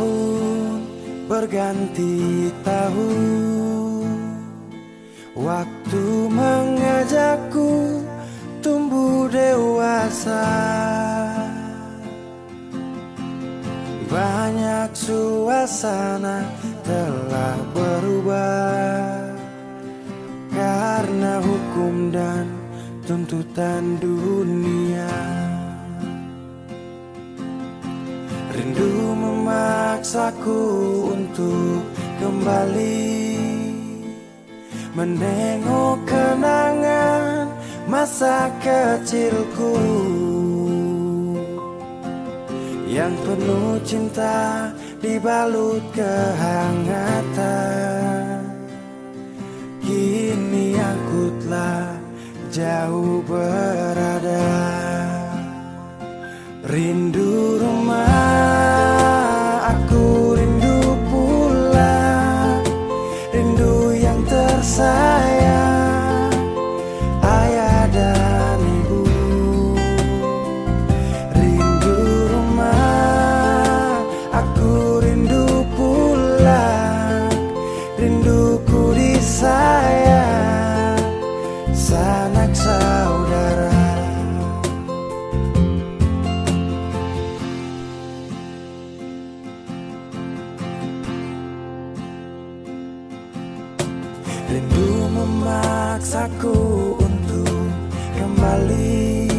Tahun berganti tahun, waktu mengajakku tumbuh dewasa. Banyak suasana telah berubah karena hukum dan tuntutan dunia. Rindu memaksaku untuk kembali menengok kenangan masa kecilku yang penuh cinta dibalut kehangatan. Kini aku telah jauh berada. Rindu rumah, aku rindu pulang. Rindu yang tersayang, ayah dan ibu. Rindu rumah, aku rindu pulang. Rinduku disayang, sanak saudara. Rindu memaksaku untuk kembali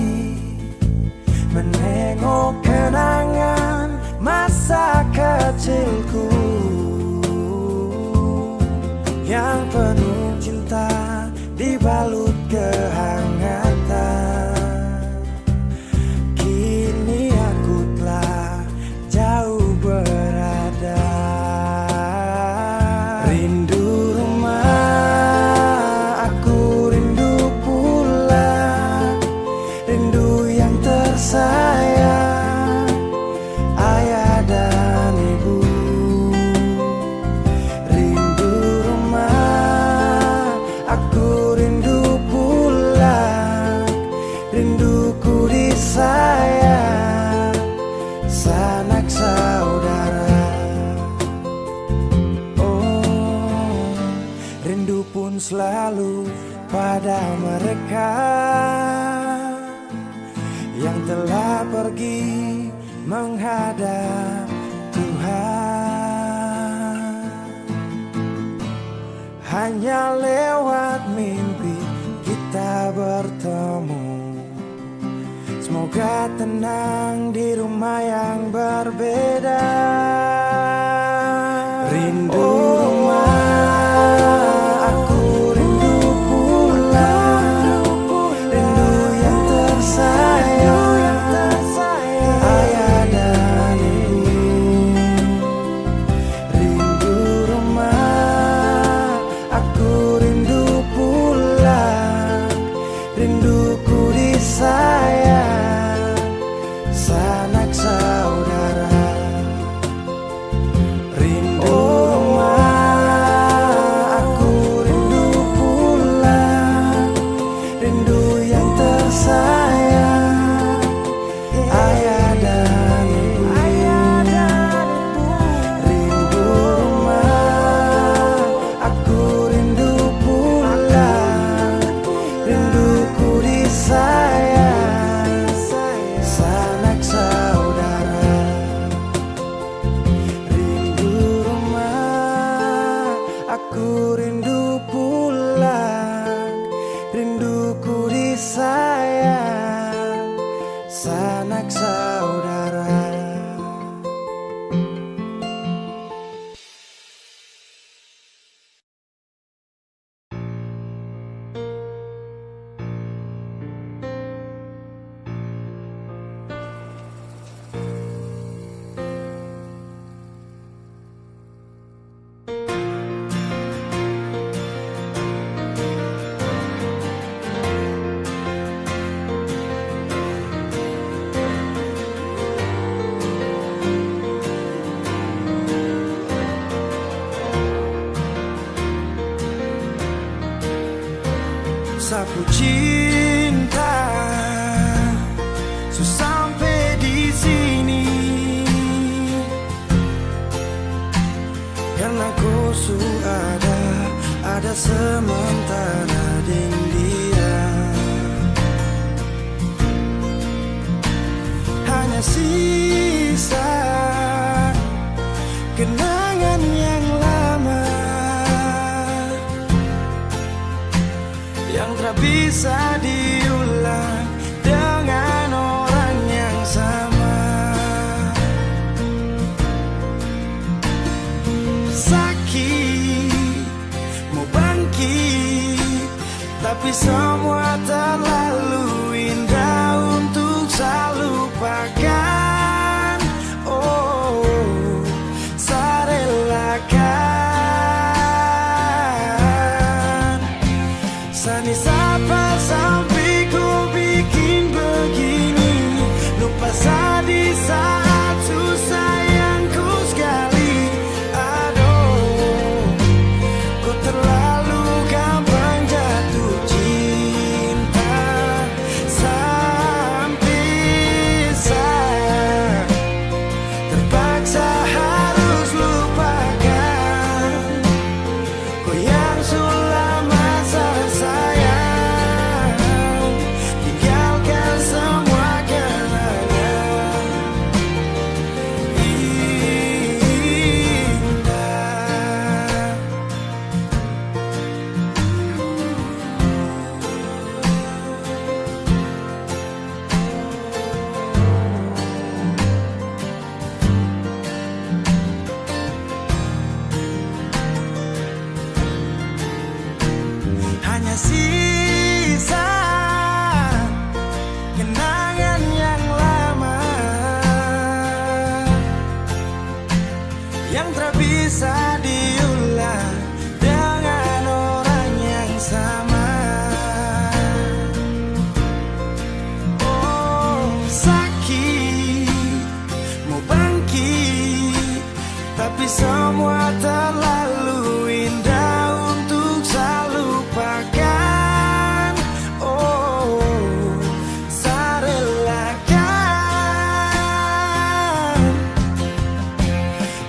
menengok kenangan masa kecilku yang penuh cinta dibalut kehangatan. Kini aku telah jauh berada. Rindu rumah, aku rindu pulang. Rindu yang tersayang, ayah dan ibu. Rindu rumah, aku rindu pulang. Rinduku disayang, sanak saudara. Oh, rindu pun selalu pada mereka yang telah pergi menghadap Tuhan. Hanya lewat mimpi kita bertemu. Semoga tenang di rumah yang berbeda. Rindu rumah, aku rindu pulang. Rindu yang tersayang, ayah dan ibu. Rindu rumah, aku rindu pulang. Rinduku disayang, sanak saudara. Rindu rumah, aku rindu pulang. Rindu yang tersayang, ayah dan ibu. Rindu rumah, aku rindu pulang. Rinduku disayang, sanak saudara. Rindu rumah, aku rindu pulang. Rinduku disayang, sanak saudara. Sapu cinta, so sampai di sini. cinta sementara dengan dia. Hanya sisa kenangan yang lama yang tak bisa diulang dengan orang yang sama. Sakit, mau bangkit, tapi semua terlalu indah untuk saya lupakan. Oh, saya relakan. Sani sapa sampai ku bikin begini, lupa saya di saat susah yang ku sekali. Aduh, ku terlalu gampang jatuh cinta sampai saya terpaksa harus lupakan kau yang sudah masa sayang, tinggalkan semua kenangan indah. Hanya sisa kenangan yang lama yang tak bisa diulang dengan orang yang sama. Oh, sakit, mau bangkit, tapi semua terlalu indah untuk saya lupakan. Oh, saya relakan.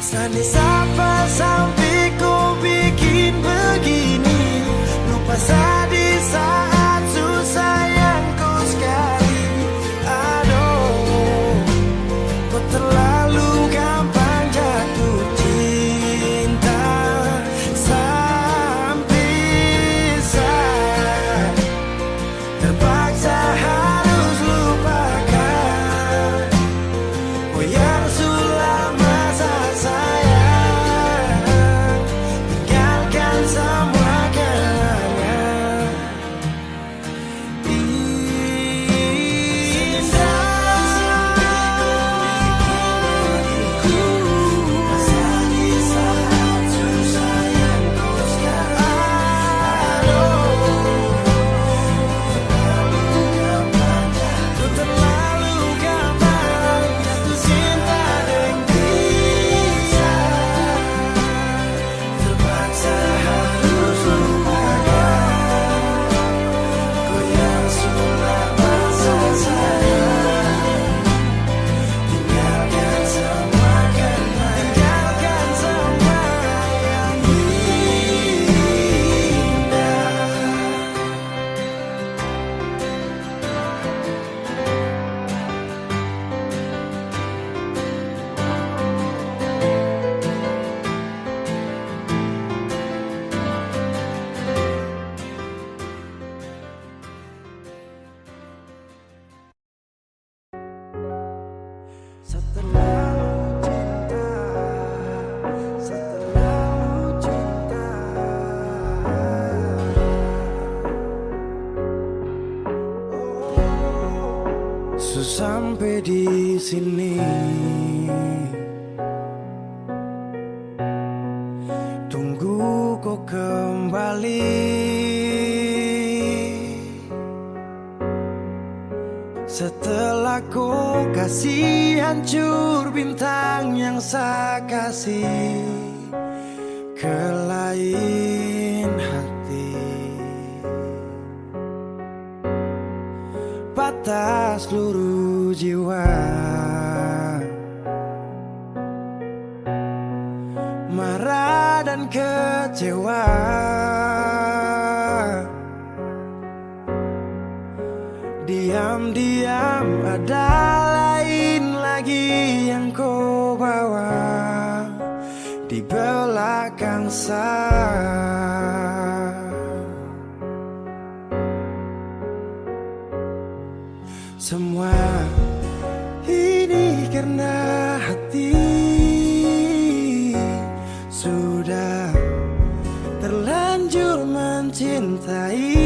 Sani sapa sampai ku bikin begini, lupa saya di saat susah yang ku sekali. Aduh, ku terlalu gampang jatuh cinta sampai saya terpaksa harus lupakan kau yang sudah masa sayang, tinggalkan semua kenangan setelah cinta. Sampai di sini tunggu kau kembali. Setelah kau kasih hancur bintang yang saya kasih ke lain hati, patah seluruh jiwa, marah dan kecewa. Diam-diam ada lain lagi yang kau bawa di belakang sana. Semua ini karena hati sudah terlanjur mencintai.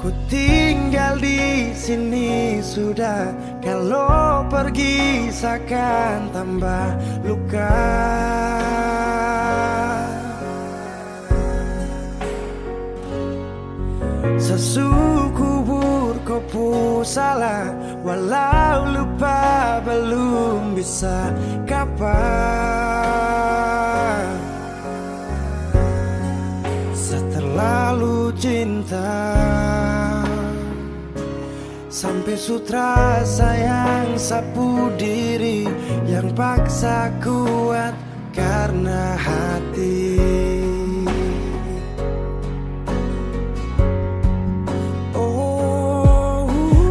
Ku tinggal di sini sudah, kalau pergi seakan tambah luka. Sesukubur kau salah, walau lupa belum bisa kapan. Seterlalu cinta sampai sutra sayang sapu diri yang paksa kuat karena hati.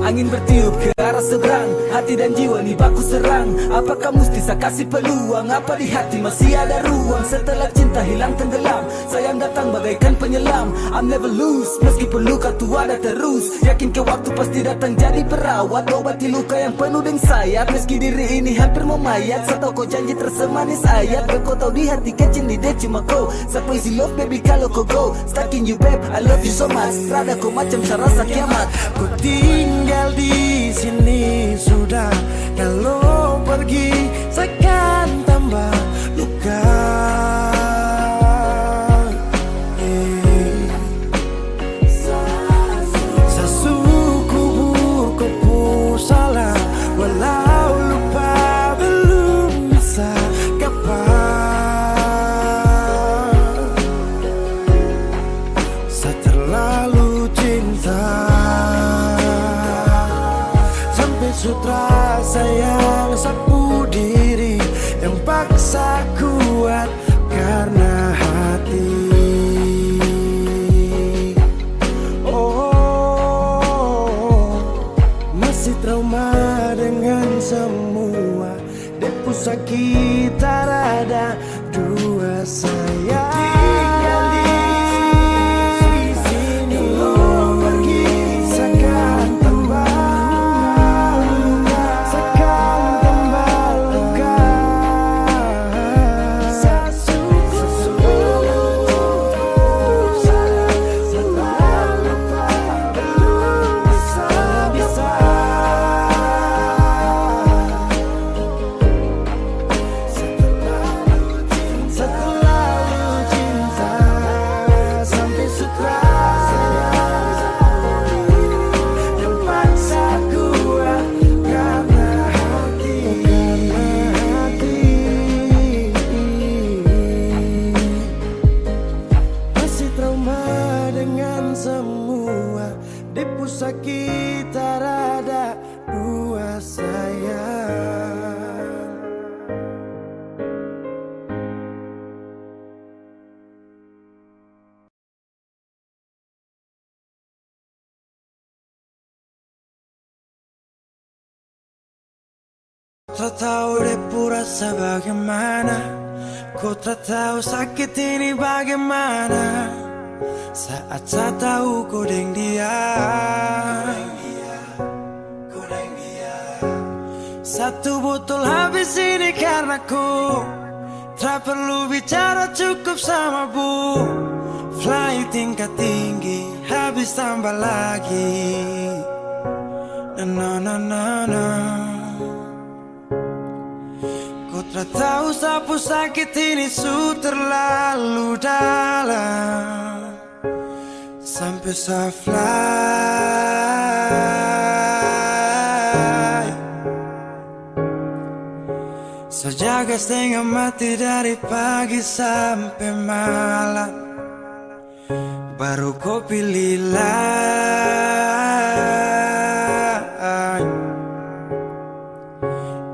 Angin bertiup ke arah seberang, hati dan jiwa nih baku serang. Apakah mesti saya kasih peluang? Apa di hati masih ada ruang? Setelah cinta hilang tenggelam, sayang datang bagaikan penyelam. I'm never lose, meskipun luka tu ada terus. Yakin ke waktu pasti datang jadi perawat, obati luka yang penuh dengan sayat. Meski diri ini hampir memayat, setau kau janji tersemanis ayat. Dan kau tahu di hati kecil ni dia cuma kau. Siapa isi love baby kalau kau go. Stuck in you babe, I love you so much. Rada kau macam serasa kiamat. Ku tinggal di sini sudah, kalau pergi seakan tambah luka. Sesukubur kau salah, walau lupa belum bisa kapan. Seterlalu cinta sutra sayang sapu diri yang paksa kuat karena hati. Oh, masih trauma dengan semua depu sakit ada dua sayang. Tinggal di sini, kalau pergi seakan tambah. Semua di pusat kita ada dua sayang. Tak tahu depu rasa bagaimana, ku tak tahu sakit ini bagaimana. Saat saya tahu ku deng dia, satu botol habis ini karena ku tak perlu bicara cukup sama bu. Fly tingkat tinggi habis tambah lagi. Na na na na. Ku tak tahu sapu sakit ini su terlalu dalam, sampai saya fly. Saya jaga setengah mati dari pagi sampai malam, baru kau pilih lain.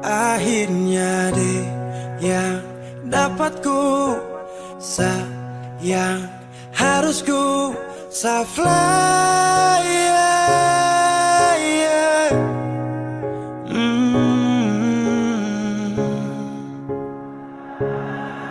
Akhirnya deh yang dapat ku yang harus ku fly, yeah.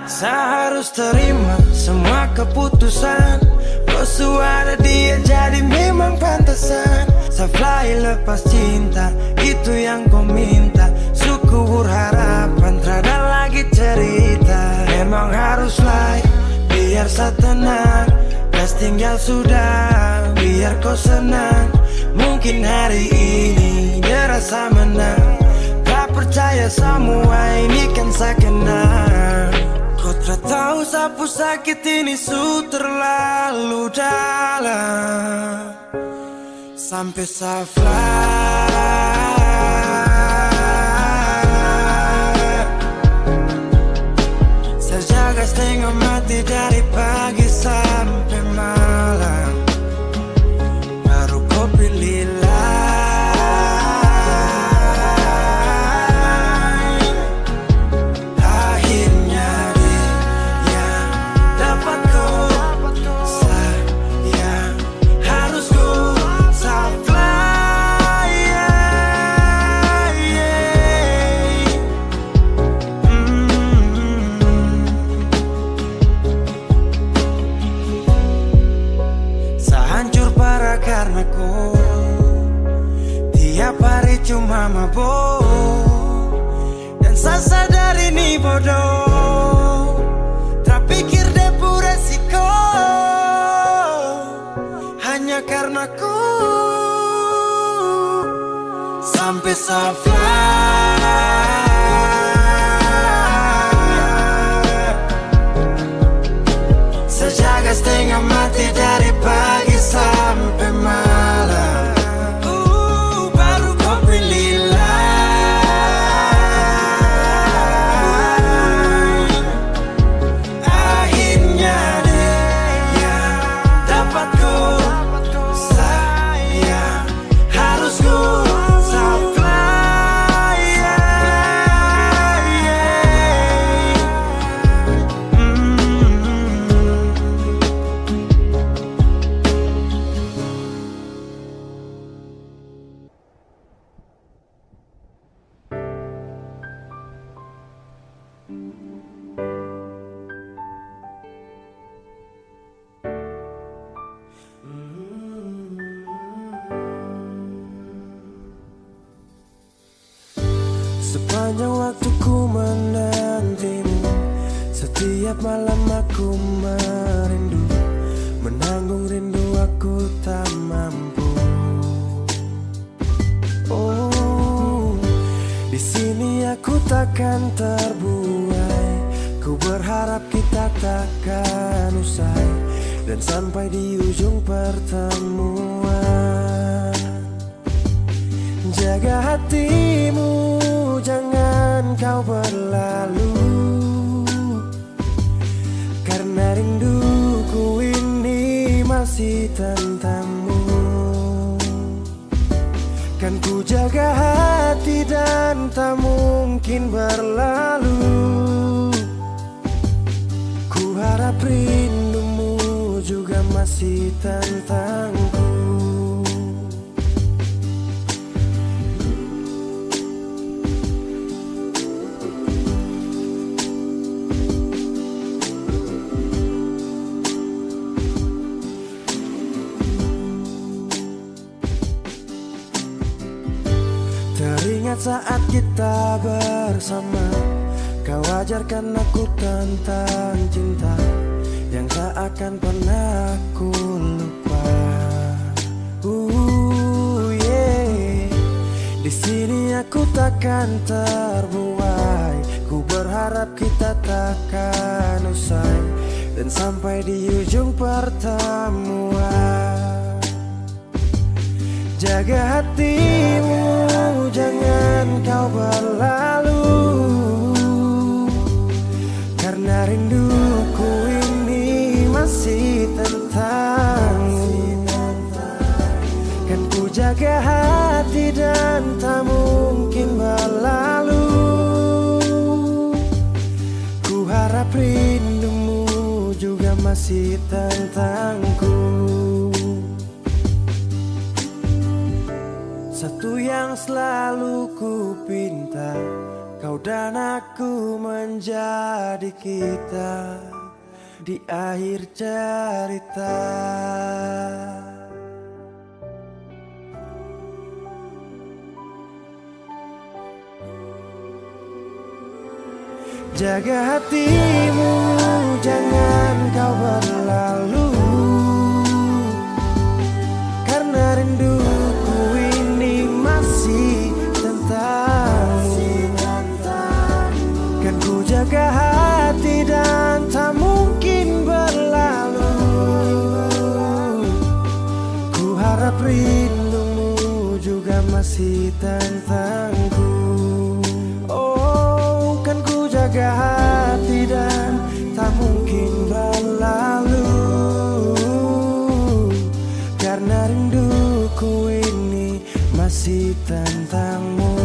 Saya harus terima semua keputusan. Kau ada dia jadi memang pantasan. Saya fly lepas cinta, itu yang kau minta. Syukur harapan, terada lagi cerita. Memang harus fly, biar saya tenang. Gas tinggal sudah, biar kau senang. Mungkin hari ini dia rasa menang. Tak percaya semua ini kan saya kenal. Kau tak tahu sapu sakit ini su terlalu dalam. Sampai saya fly, saya jaga setengah mati dari pagi sampai malam. Baru kau pilih karena kau. Tiap hari cuma mabok, dan saya sadar ini bodoh. Tak pikir depu resiko, hanya karena ku. Sampai saya fly, saya jaga setengah mati dari pagi sampai malam. Baru kau pilih lain. Akhirnya dia dapat ku sayang. Harus ku fly, sepanjang waktu ku menantimu. Setiap malam aku merindu, menanggung rindu aku tak mampu. Oh, di sini aku takkan terbuai. Ku berharap kita takkan usai, dan sampai di ujung pertemuan. Jaga hatimu, jangan kau berlalu, karena rinduku ini masih tentangmu. Kan ku jaga hati dan tak mungkin berlalu. Ku harap rindumu juga masih tentangku. Teringat saat kita bersama, kau ajarkan aku tentang cinta yang tak akan pernah aku lupa. Yeah. Di sini aku takkan terbuai. Ku berharap kita takkan usai, dan sampai di ujung pertemuan. Jaga hatimu, jangan kau berlalu, karena rinduku ini masih tentangmu. Kan ku jaga hati dan tak mungkin berlalu. Ku harap rindumu juga masih tentangku. Satu yang selalu ku pinta, kau dan aku menjadi kita di akhir cerita. Jaga hatimu, jangan kau berlalu, karena rinduku ini masih tentangmu. Kan ku jaga hati dan tak mungkin berlalu. Ku harap rindumu juga masih tentangku. Oh, kan ku jaga hati dan tak mungkin berlalu, karena rinduku ini masih tentangmu.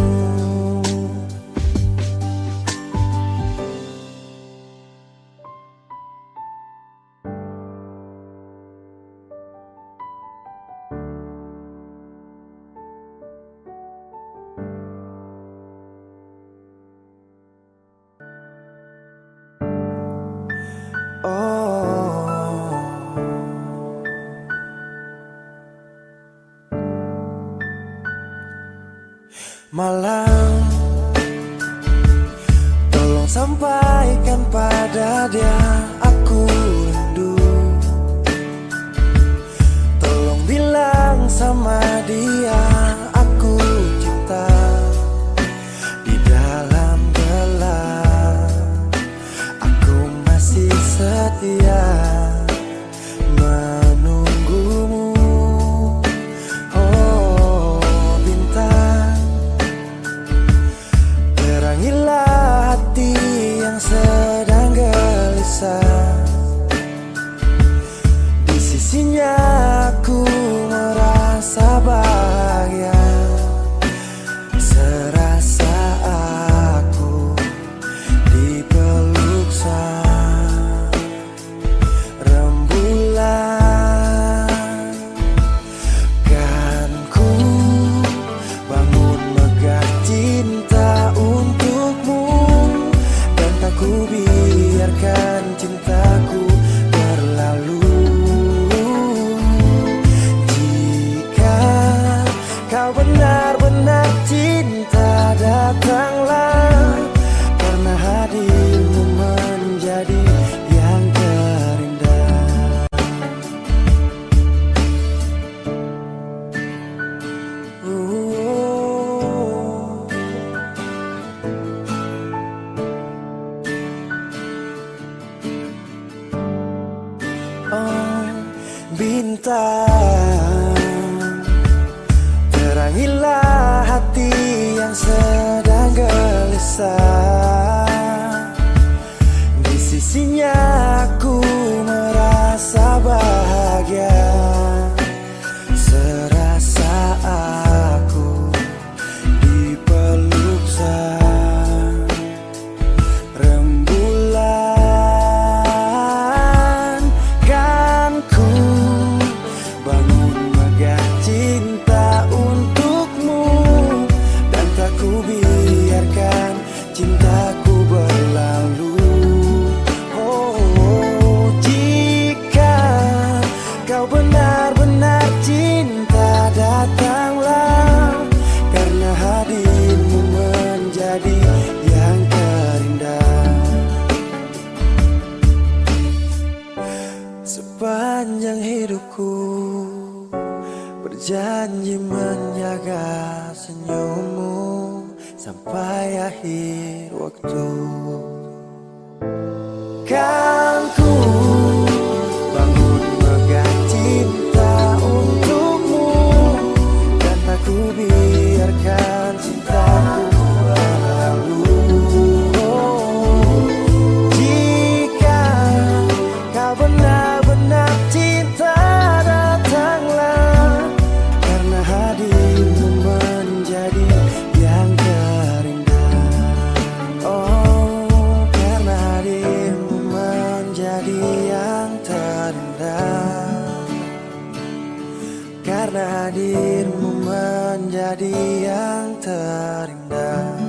Malam, tolong sampaikan pada dia aku rindu. Tolong bilang sama dia aku cinta. Di dalam gelap aku masih setia menunggumu. Oh bintang, terangilah hati yang sedang gelisah. Di sisinya aku merasa bahagia, serasa aku dipeluk sang rembulan. Kan ku bangun megah cinta untukmu, dan tak ku biarkan cintaku berlalu. Jika kau benar-benar cinta, datanglah, karena hadirmu menjadi yang terindah. Oh bintang, terangilah hati yang sedang gelisah. Di sisinya aku merasa bahagia, serasa aku dipeluk sang rembulan. Kan ku bangun megah cinta untukmu, dan tak ku biarkan cintaku berlalu. Oh, jika kau benar-benar cinta, datanglah, karena hadirmu menjadi yang terindah. Sepanjang hidupku berjanji menjaga senyummu sampai akhir waktu. Kan ku bangun megah cinta untukmu, dan tak ku biarkan cintaku berlalu. Jika kau benar-benar cinta, datanglah, karena hadirmu menjadi yang terindah. Oh, karena hadirmu menjadi yang terindah. terindah, karena hadirmu menjadi yang terindah.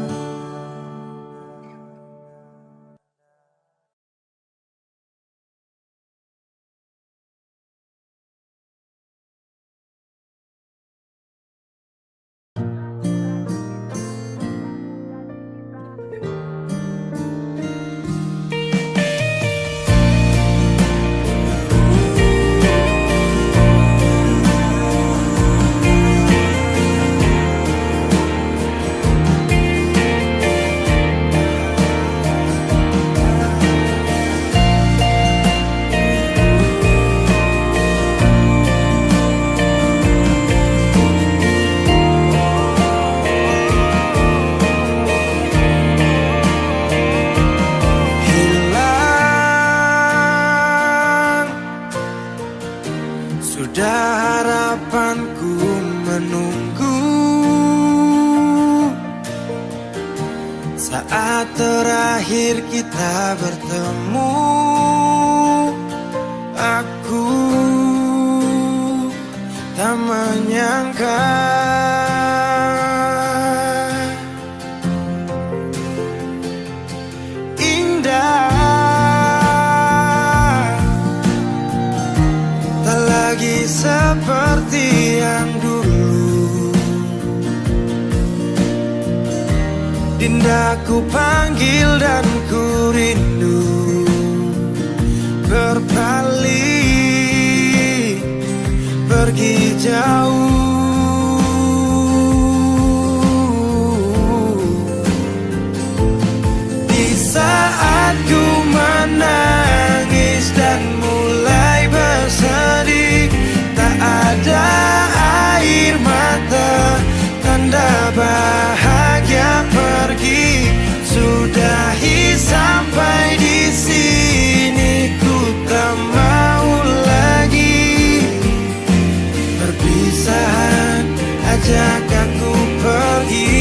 Sudah harapanku menunggu saat terakhir kita bertemu. Aku tak menyangka seperti yang dulu. Dinda ku panggil dan ku rindu, berpaling pergi jauh. Di saat ku menangis dan mulai bersedih, ada air mata, tanda bahagia pergi. Sudahi sampai di sini, ku tak mau lagi. Perpisahan ajak aku pergi.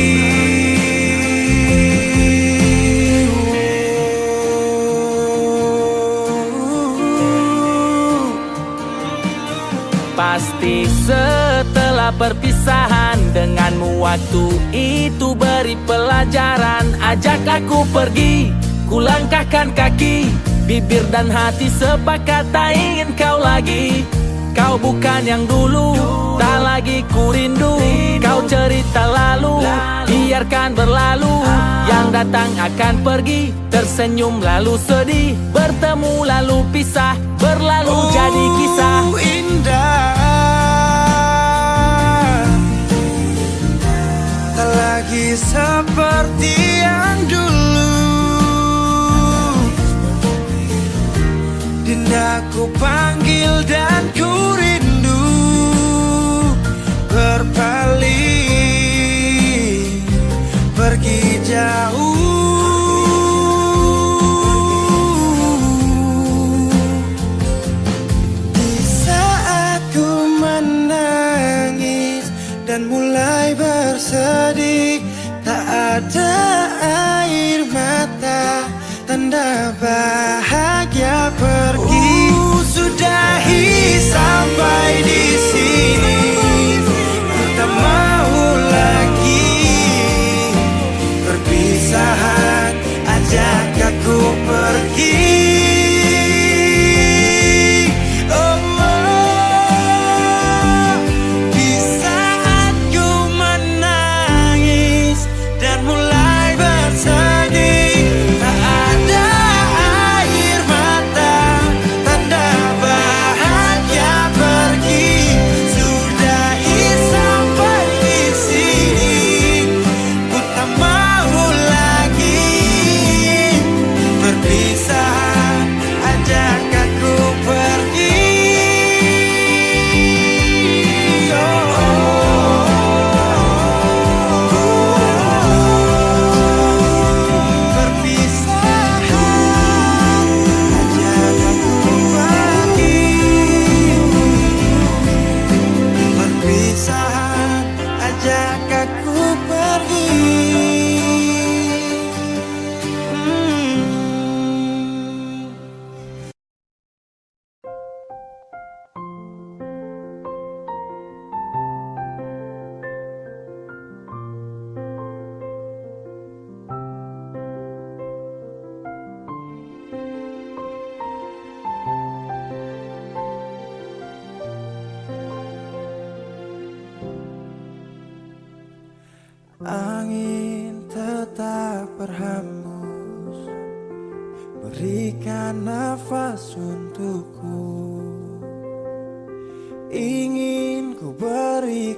Pasti setelah perpisahan denganmu, waktu itu beri pelajaran. Ajak aku pergi, ku langkahkan kaki, bibir dan hati sepakat tak ingin kau lagi. Kau bukan yang dulu, tak lagi ku rindu. Kau cerita lalu, biarkan berlalu. Yang datang akan pergi, tersenyum lalu sedih, bertemu lalu pisah, berlalu jadi kisah indah. Tak lagi seperti yang dulu. Dinda ku panggil dan ku rindu, berpaling pergi jauh. Di saat ku menangis dan mulai bersedih, tak ada air mata, tanda bahagia pergi. Sudahi sampai di sini, ku tak mau lagi. Perpisahan ajak aku pergi.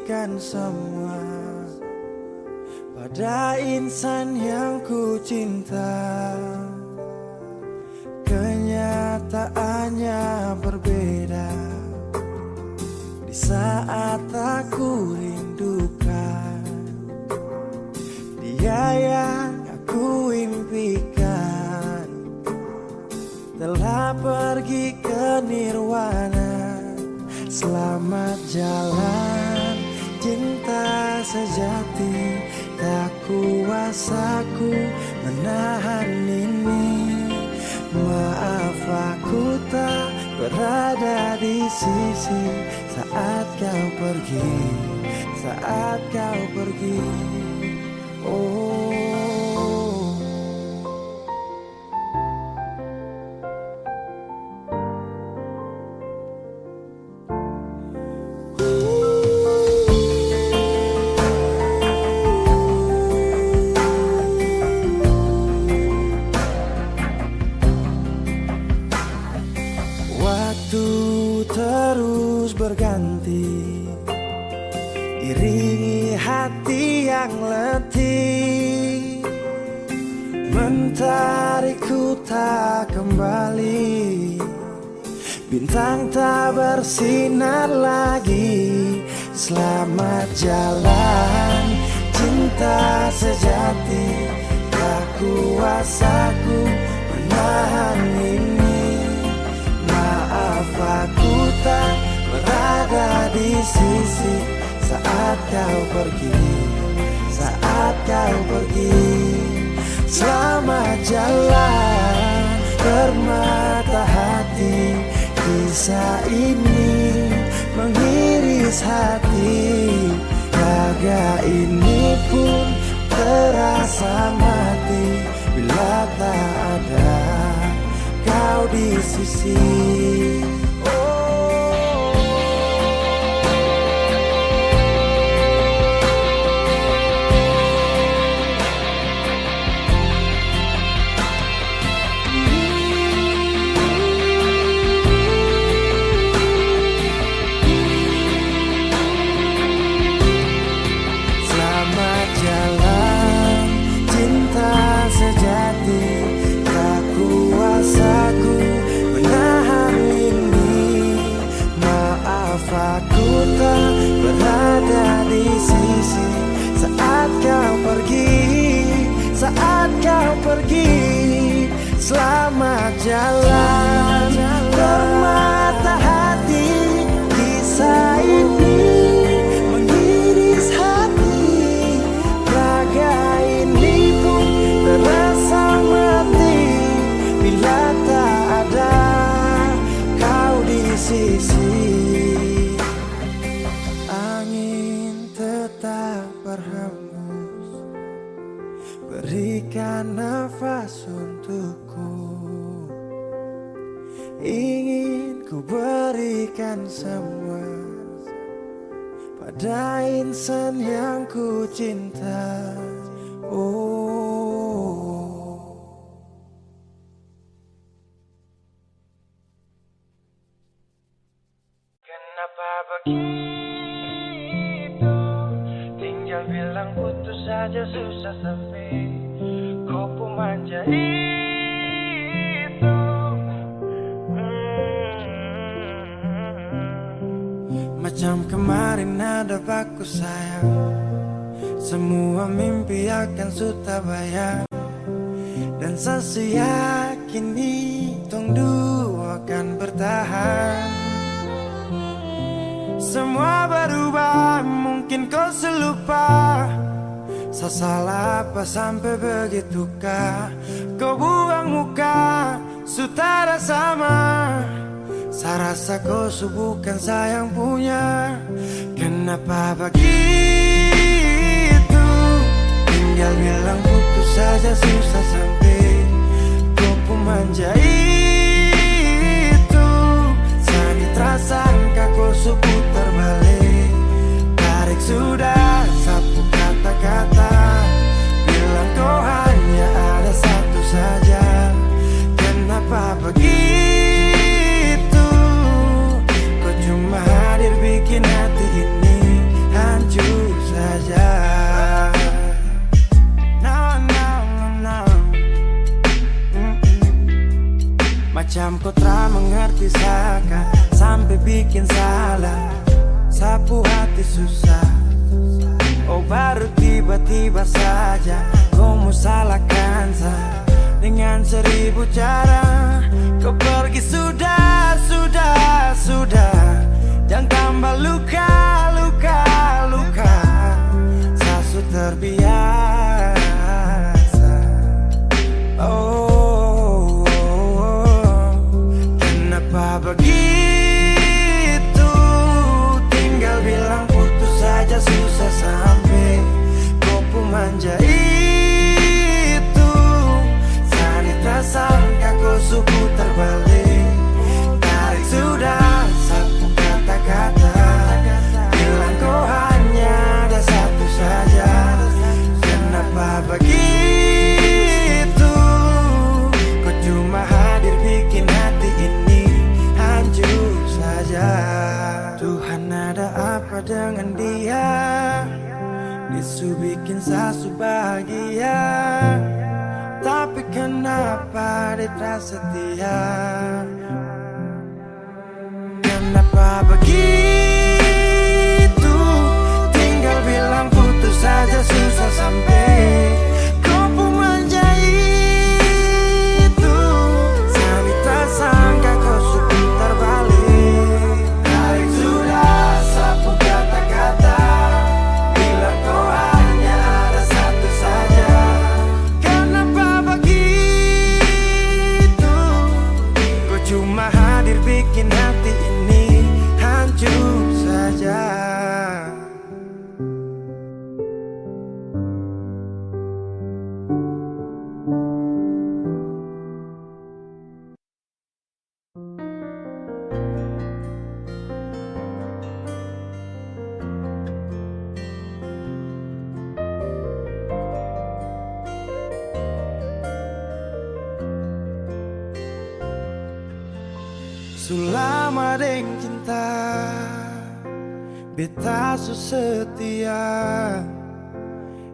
berikan semua pada insan yang ku cinta. Kenyataannya berbeda di saat aku rindukan dia yang aku impikan, telah pergi ke nirwana. Selamat jalan cinta sejati, tak kuasaku menahan ini. Maaf aku tak berada di sisi saat kau pergi, saat kau pergi. Oh. Waktu terus berganti, iringi hati yang letih, mentarikku tak kembali. Bintang tak bersinar lagi. Selamat jalan cinta sejati, tak kuasaku menahan ini. Maaf aku tak berada di sisi saat kau pergi, saat kau pergi. Selamat jalan permata hati, kisah ini mengiris hati. Raga ini pun terasa mati bila tak ada kau di sisi. Selamat jalan cinta sejati, tak kuasaku menahan ini. Maaf aku tak berada di sisi saat kau pergi, saat kau pergi. Selamat jalan permata hati, kisah ini mengiris hati. Raga ini pun terasa mati bila tak ada kau di sisi. Angin tetap berhembus, berikan nafas untukku. Ingin ku berikan semua pada insan yang ku cinta. Oh. Kenapa begitu? Tinggal bilang putus saja susah sampai kau pun manja itu. Macam kemarin ada baku sayang, semua mimpi akan sudah bayang. Dan saya yakin tong dua akan bertahan. Semua berubah, mungkin kau selupa. Saya salah apa sampai begitukah? Kau buang muka, sutara sama. Saya rasa kau bukan sayang punya. Kenapa begitu? Tinggal bilang putus saja susah sampai kau pun manja itu. Sakit rasa angka kau putar balik, tarik sudah sapu kata-kata. Bilang kau hanya ada satu saja. Kenapa begitu? Kau cuma hadir bikin hati ini hancur. bikin salah, sapu hati susah. Oh baru tiba-tiba saja kau mau salahkan saya dengan 1000 cara. Kau pergi sudah, jangan tambah luka. Saya sudah terbiasa. Oh, kenapa begitu? Tinggal bilang putus saja susah sampai kau pun manja itu. Saya tak sangka kau suku terbalik. Tarik sudah satu kata-kata, bilang kau hanya ada satu saja. Kenapa begitu? Kau cuma hadir bikin hati ini hancur saja. Tuhan ada apa dengan dia? Disu bikin sasu bahagia, tapi kenapa dia tak setia? Kenapa begitu? Tinggal bilang putus saja susah sampai kau pun manja itu. Saya tak sangka kau suka terbalik. Tarik sudah sapu kata-kata, bilang kau hanya ada satu saja. Kenapa begitu? Kau cuma hadir bikin hati ini hancur saja. Selama deng cinta beta su setia,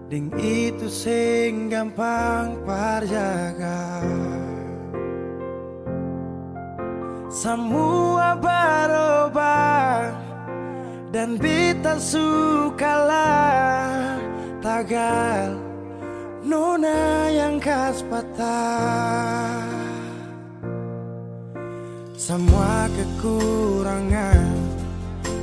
deng itu sing gampang parjaga. Semua berubah dan beta sukalah tagal nona yang khas patah. Semua kekurangan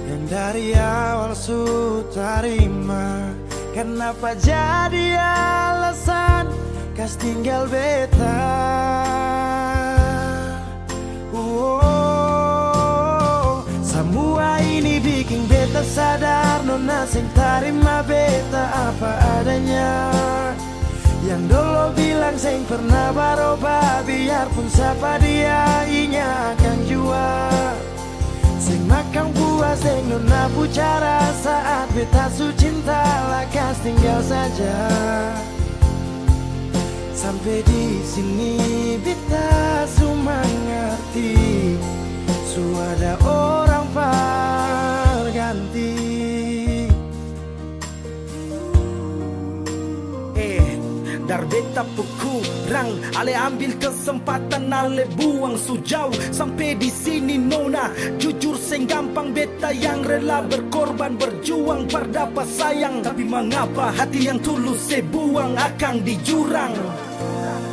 yang dari awal su terima, kenapa jadi alasan kas tinggal beta? Semua ini bikin beta sadar nona sing terima beta apa adanya. Yang dulu bilang sing pernah berubah, biarpun siapa dia inya akan jua. Sing makan puas sing nona pucara saat beta su cinta lakas tinggal saja. Sampai di sini beta su mengerti, su ada orang berganti. Dar beta kurang, ale ambil kesempatan, ale buang sujau. Sampai di sini nona, jujur sing gampang beta yang rela berkorban berjuang berdapat sayang. Tapi mengapa hati yang tulus saya buang akan di jurang?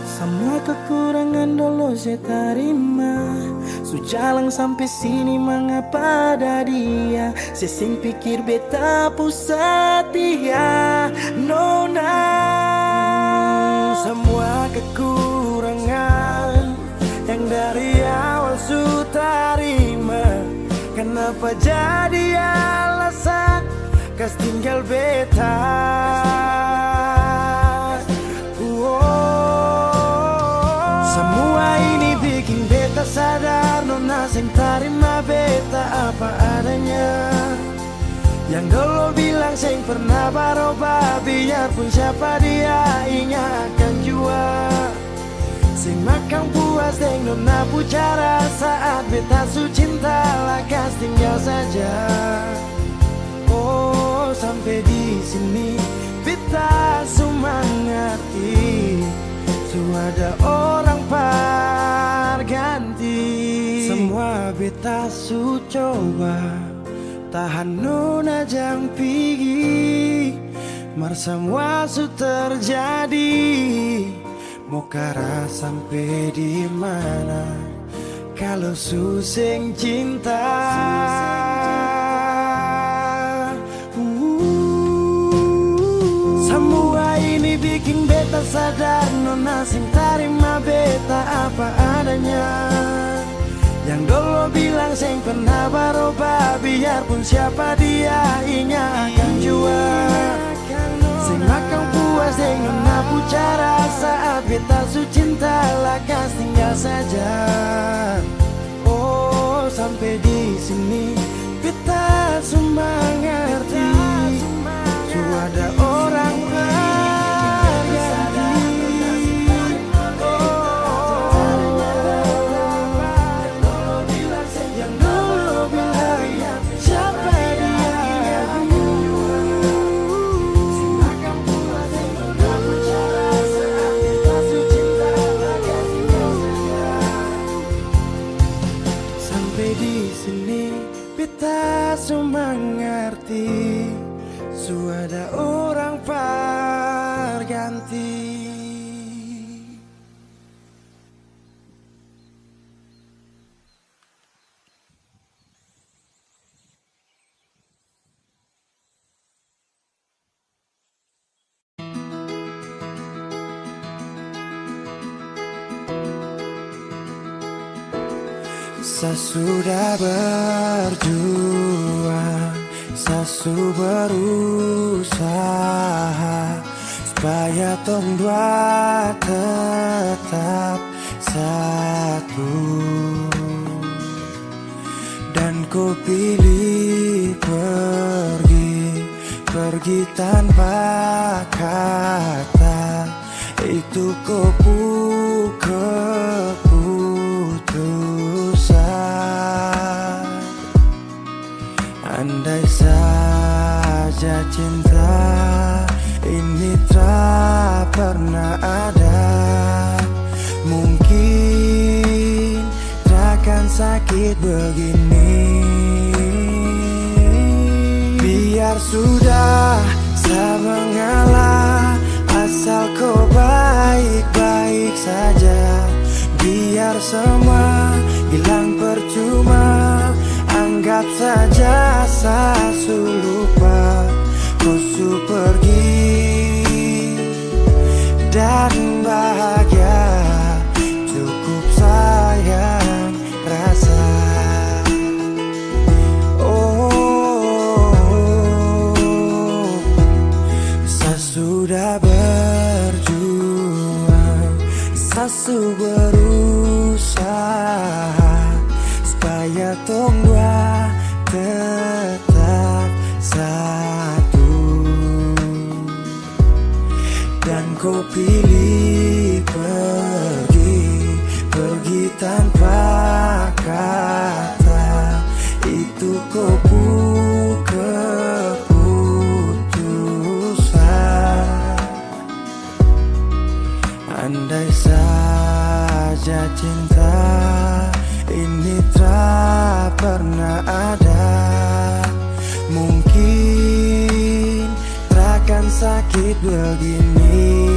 Semua kekurangan dulu saya terima, su jalan sampai sini mengapa ada dia? Saya sing pikir beta pusat dia nona. Semua kekurangan yang dari awal su terima, kenapa jadi alasan kas tinggal beta? Semua ini bikin beta sadar nona sing terima beta apa adanya. Yang dulu bilang sing pernah berubah, biarpun siapa dia inya akan jua. Sing makan puas deng nona pucara saat beta su cinta lakas tinggal saja. Oh sampai di sini beta su mengerti, su ada orang berganti. Semua beta su coba tahan nona jang pigi, mar semua su terjadi. Mau kara sampai di mana kalau suseng cinta. Semua ini bikin beta sadar nona sing tarima beta apa adanya. Yang dulu bilang sing pernah berubah, biarpun siapa dia inya akan jual. Sing makan puas sing nona pucara saat beta su cinta lakas tinggal saja. Oh sampai di sini beta semua ngerti, cuma ada orang berganti. Yang dulu bilang siapa dia. Sampai di sini beta semua ngerti, sudah orang berganti. Saya sudah berjuang, saya sudah berusaha supaya tong dua tetap satu. Dan ku pilih pergi tanpa kata. Itu keputusan. Andai saja cinta ini tak pernah ada, mungkin takkan sakit begini. Biar sudah saya mengalah, asal kau baik-baik saja. Biar semua hilang percuma, anggap saja saya su lupa. Kau su pergi dan bahagia, cukup sayang rasa. Saya sudah berjuang, saya su berusaha supaya tong dua tetap satu. Dan kau pilih pergi tanpa kata. Itu keputusan. Andai saja cinta ini tak pernah ada, mungkin takkan sakit begini.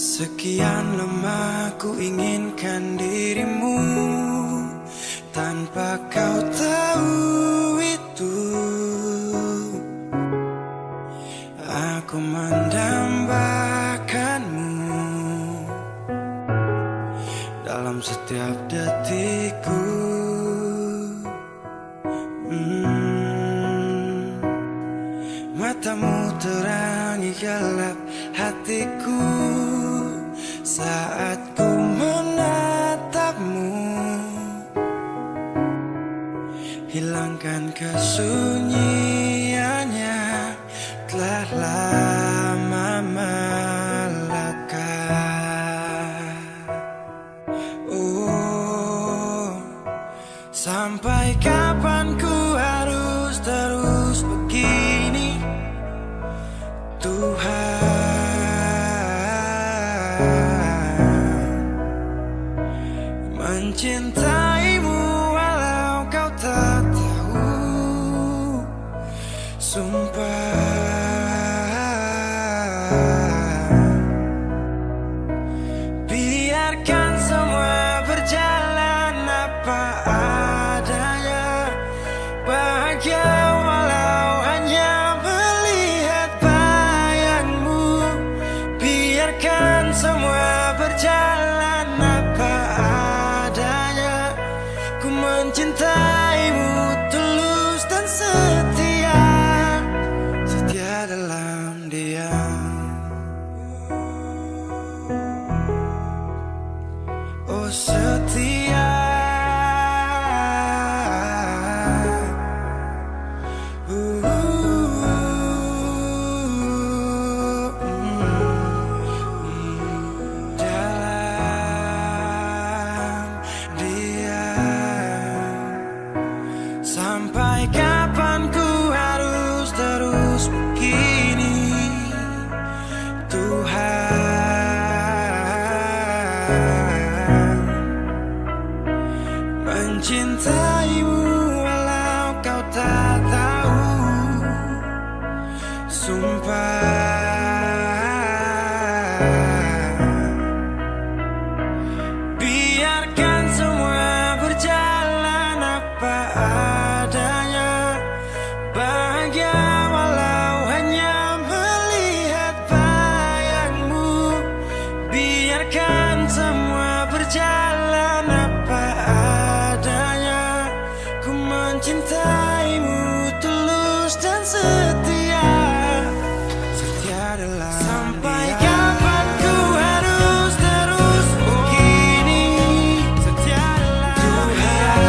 Sekian lama ku inginkan dirimu, tanpa kau tahu itu. Aku mendambakanmu dalam setiap detikku. Matamu terangi gelap hatiku saat ku menatapmu. Hilangkan kesunyiannya, telah lama melekat. Oh, sampai kapan ku harus terus begini, Tuhan? Mencintaimu walau kau tak tahu, sumpah. Biarkan semua berjalan apa adanya, bahagia walau hanya melihat bayangmu. Biarkan semua berjalan apa adanya, ku mencintaimu tulus dan setia, setia dalam diam. Oh setia, dalam diam. Sampai kapan ku harus terus begini, Tuhan? Mencintaimu walau kau tak tahu, sumpah. Biarkan semua berjalan apa adanya, bahagia walau hanya melihat bayangmu. Biarkan semua berjalan apa adanya, ku mencintaimu tulus dan setia, setia dalam. Sampai kapan ku harus terus begini, setia dalam Tuhan.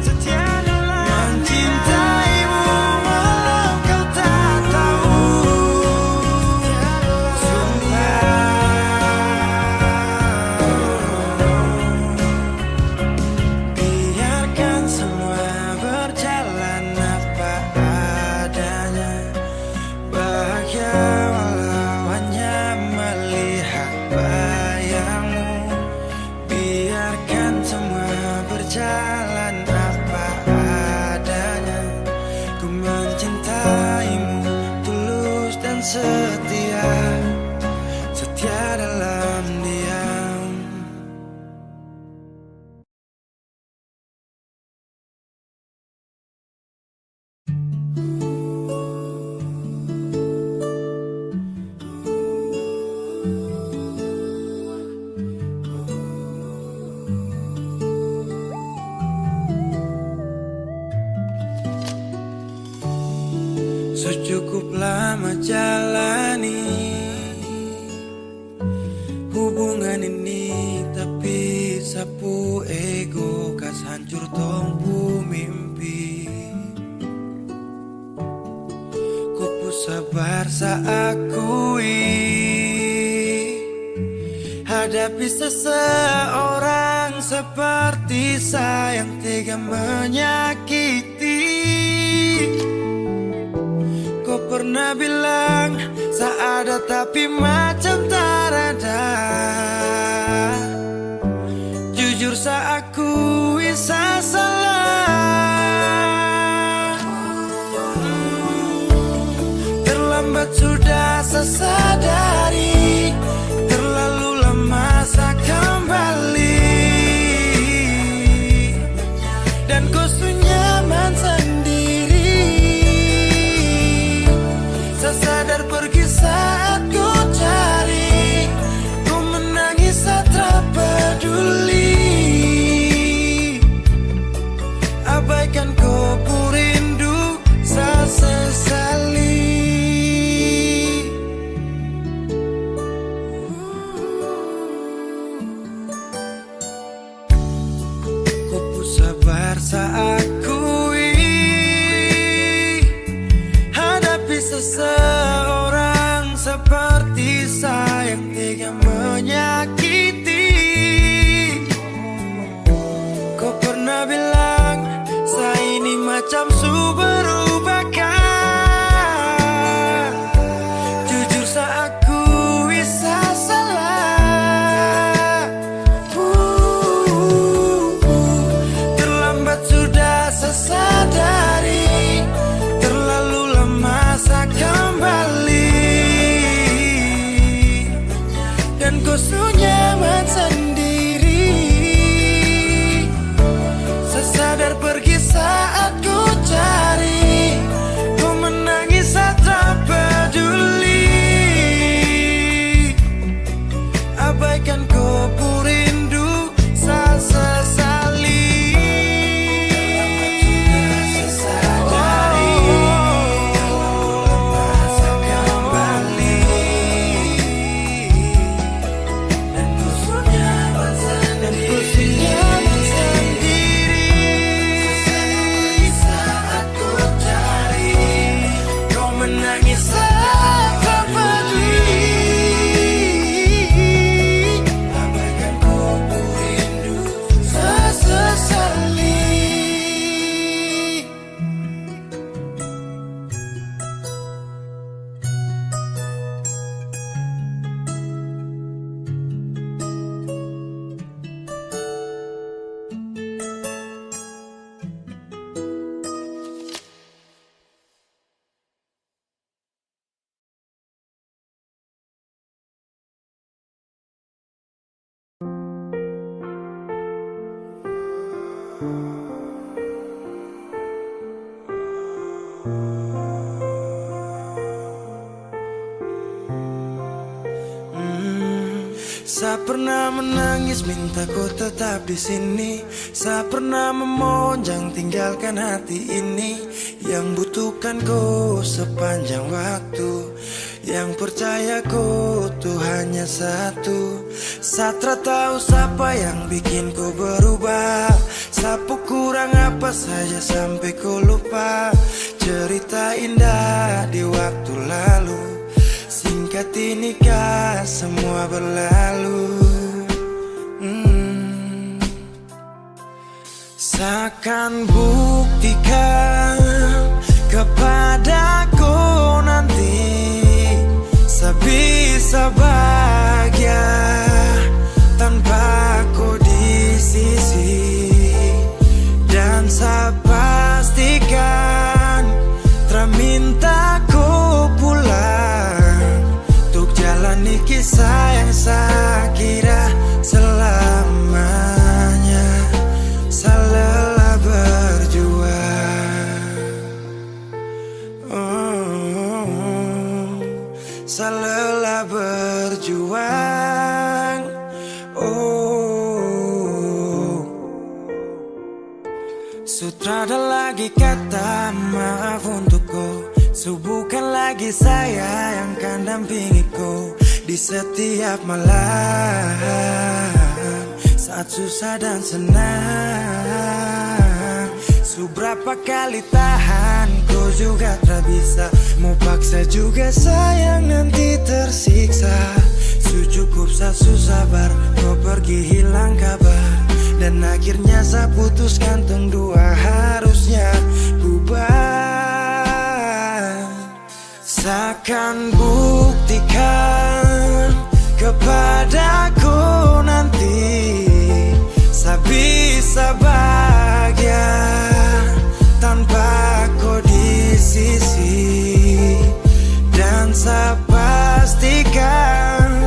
Setia dalam mencintaimu walau kau tak tahu, biarkan semua berjalan apa adanya, bahagia walau hanya melihat bayangmu. Biarkan semua berjalan apa adanya, ku mencintaimu tulus dan setia, setia dalam diam. Secukup lama jalani hubungan ini, tapi sapu ego kas hancur tompu mimpi. Ku sabar saakui hadapi seseorang seperti saya yang tega menyakiti. Kau pernah bilang seada tapi macam tak ada. Jujur saya akui saya salah. Terlambat sudah saya sadari, terlalu lama saya kembali, dan kau su nyaman sendiri. Saya sadar pergi saat ku cari, ku menangis saat tak peduli. Abaikan kau ku rindu, saya sesali. Kau pun sabar saya akui, hadapi seseorang seperti saya yang tega menyakiti. Kau pernah bilang saya ini macam su berubahkan. Jujur saya akui saya salah. Terlambat sudah saya sadari, terlalu lama saya kembali, dan kau su nyaman sendiri. Saya sadar pergi saat ku cari, ku menangis saat tak peduli. Abaikan kau ku rindu, saya sesali. Saya pernah menangis minta kau tetap di sini. Saya pernah memonjang tinggalkan hati ini, yang butuhkan kau sepanjang waktu, yang percaya kau tuh hanya satu. Saya tak tahu siapa yang bikin kau berubah, sapu kurang apa saja sampai kau lupa cerita indah di waktu lalu. Singkat inikah semua berlalu. Seakan buktikan kepadaku nanti, saya bisa bahagia tanpa kau di sisi. Dan saya pastikan terminta kau pulang untuk jalani kisah yang saya kira selamanya. Saya lelah berjuang, saya lelah berjuang. Sutrada lagi kata maaf untukku, bukan lagi saya yang akan dampingi kau di setiap malam, saat susah dan senang. Seberapa kali tahan kau juga tak bisa, mau paksa juga sayang nanti tersiksa. Cukup saya sabar, kau pergi hilang kabar, dan akhirnya saya putuskan tong dua harusnya bubar. Seakan buktikan kepadaku nanti, saya bisa bahagia tanpa kau di sisi. Dan saya Sa pastikan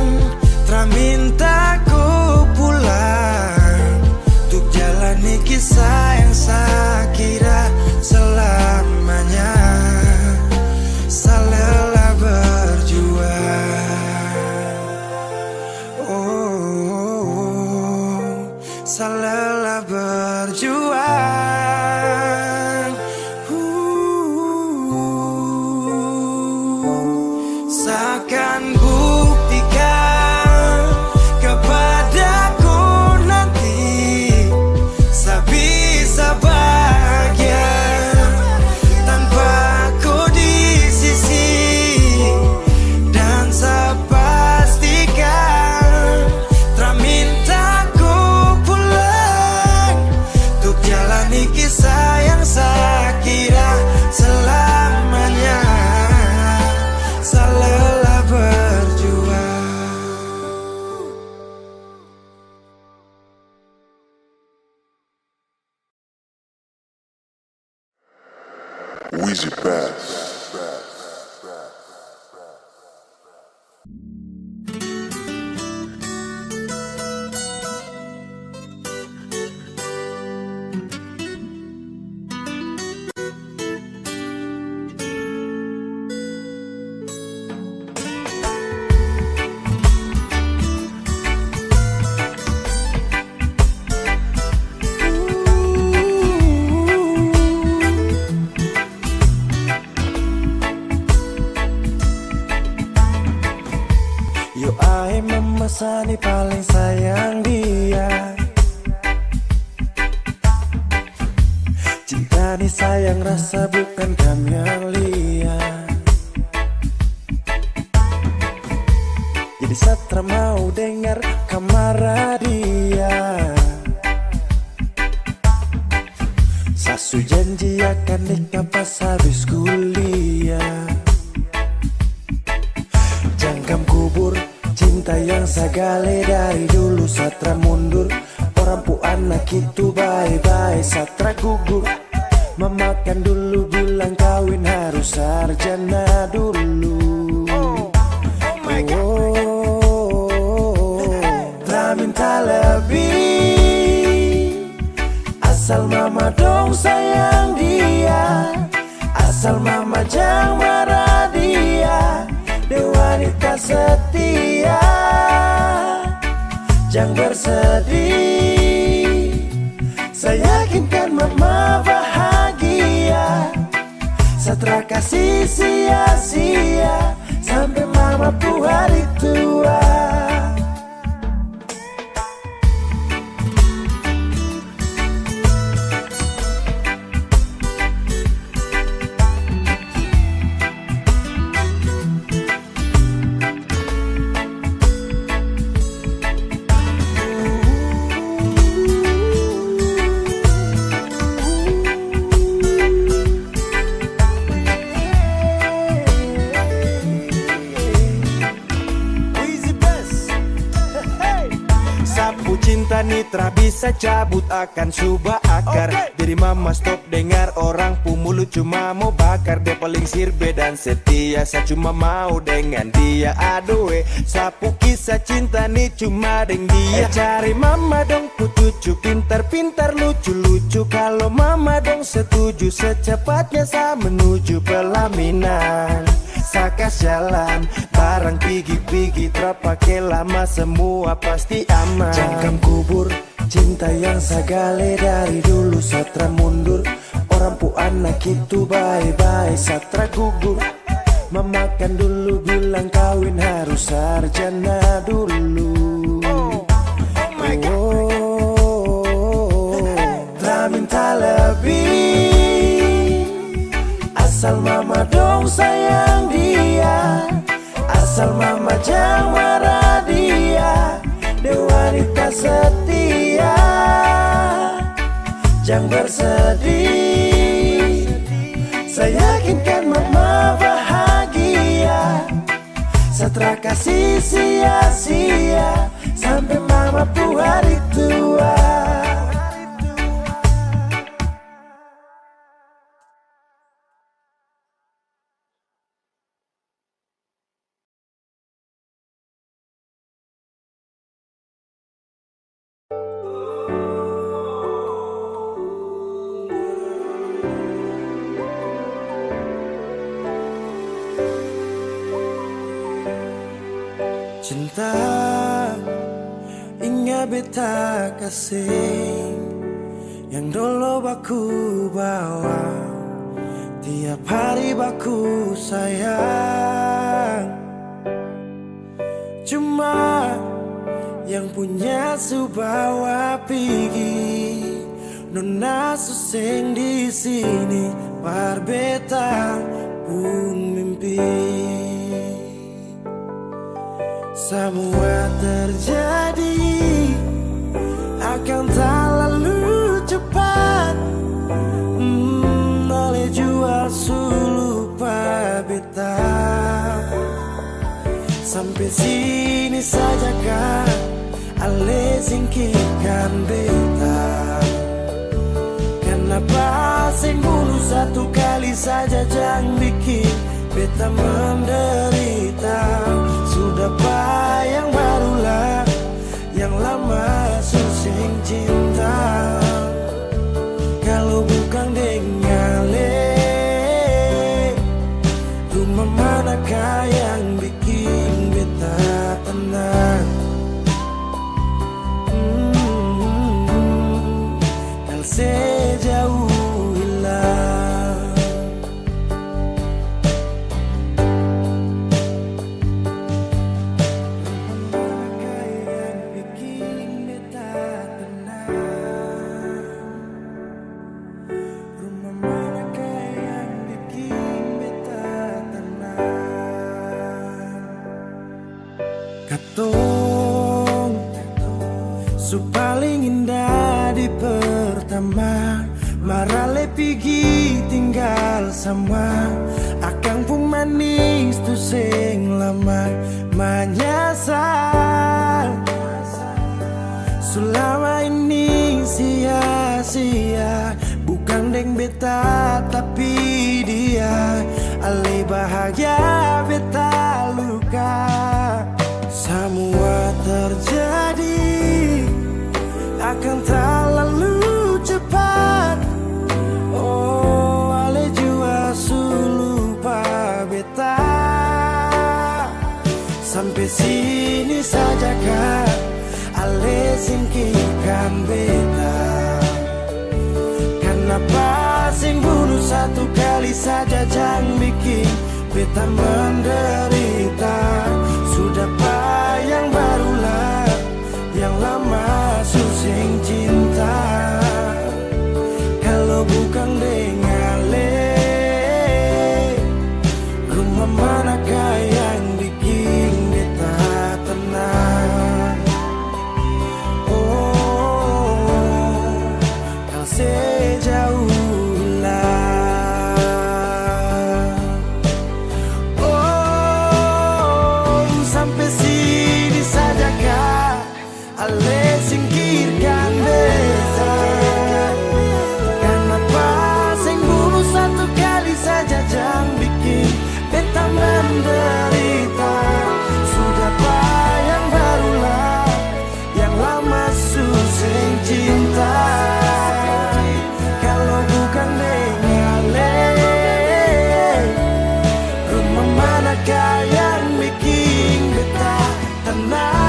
Tra minta ku pulang Untuk jalani kisah yang sakira selamanya. Sa lelah berjuang, oh, sa lelah berjuang. Seakan buktikan kepadaku nanti Sa bisa bahagia tanpa ku di sisi. Dan sa pastikan Tra minta ku pulang Untuk jalani kisah yang sakira selamanya. Sa lelah berjuang. Wheezy Bass. Yo ai memasani paling sayang dia. Cinta ni sayang rasa bukan kamelia. Jadi Satra mau dengar kamar dia. Sasu janji akan nikah pas habis kuliah. Jangkam kubur cinta yang sagale dari dulu. Satra mundur orang pu anak itu bye-bye. Satra gugur memakan dulu bilang kawin harus sarjana dulu. Tra minta lebih asal mama dong sayang dia. Asal mama jangan marah dia. Dia wanita setia, jangan bersedih. Saya yakinkan mama bahagia. Satra kasih sia-sia sampai mama pu hari tua. Sapu cinta nitra bisa cabut akan subah akar. Jadi mama stop dengar orang pu mulut cuma mau bakar. Dia paling sirbe dan setia, saya cuma mau dengan dia. Aduh sapu kisah cinta nih cuma deng dia. Cari mama dong pu cucu pintar-pintar lucu-lucu. Kalau mama dong setuju secepatnya saya menuju pelaminan. Sakas jalan barang pigi-pigi terpakai lama semua pasti aman. Jangkam kubur cinta yang sagale dari dulu. Satra mundur orang pu anak itu bye-bye. Satra gugur memakan dulu bilang kawin harus sarjana dulu. Tra minta lebih asal mama dong sayang dia. Asal mama jangan marah dia. Dia wanita setia, jangan bersedih. Saya yakinkan mama bahagia. Satra kasih sia-sia sampai mama pu hari tua. Cinta ingat beta kasih yang dulu baku bawa, tiap hari baku sayang. Cuma yang punya subawa pergi, nona suseng di sini, barbeta pun mimpi. Semua terjadi akan tak lalu cepat, oleh jual lupa beta. Sampai sini saja kan, ale singkirkan beta. Kenapa sing bunuh satu kali saja, jangan bikin beta menderita. Sudah yang barulah, yang lama susing cinta. Kalau bukan dengan rumah manakah yang bikin beta tenang? Kalau sejauh hilang, katong su paling indah di pertama, marale pigi tinggal sama. Akang pun manis tu sing lama menyasar. Selama ini sia-sia, bukan deng beta tapi dia. Ale bahagia beta luka. Semua terjadi akan tak lalu cepat. Oh, ale jua lupa beta. Sampai sini saja kan, ale singkirkan beta. Kenapa sing bunuh satu kali saja, jangan bikin beta menderita. Sudah yang barulah, yang lama susing cinta. Kalau bukan dengan rumah manakah yang bikin beta tenang? Oh, kalau sejauh ale singkirkan beta. Kenapa sing bunuh satu kali saja, jangan bikin beta menderita. Sudah yang barulah, yang lama susing cinta. Kalau bukan dengan rumah manakah yang bikin beta tenang?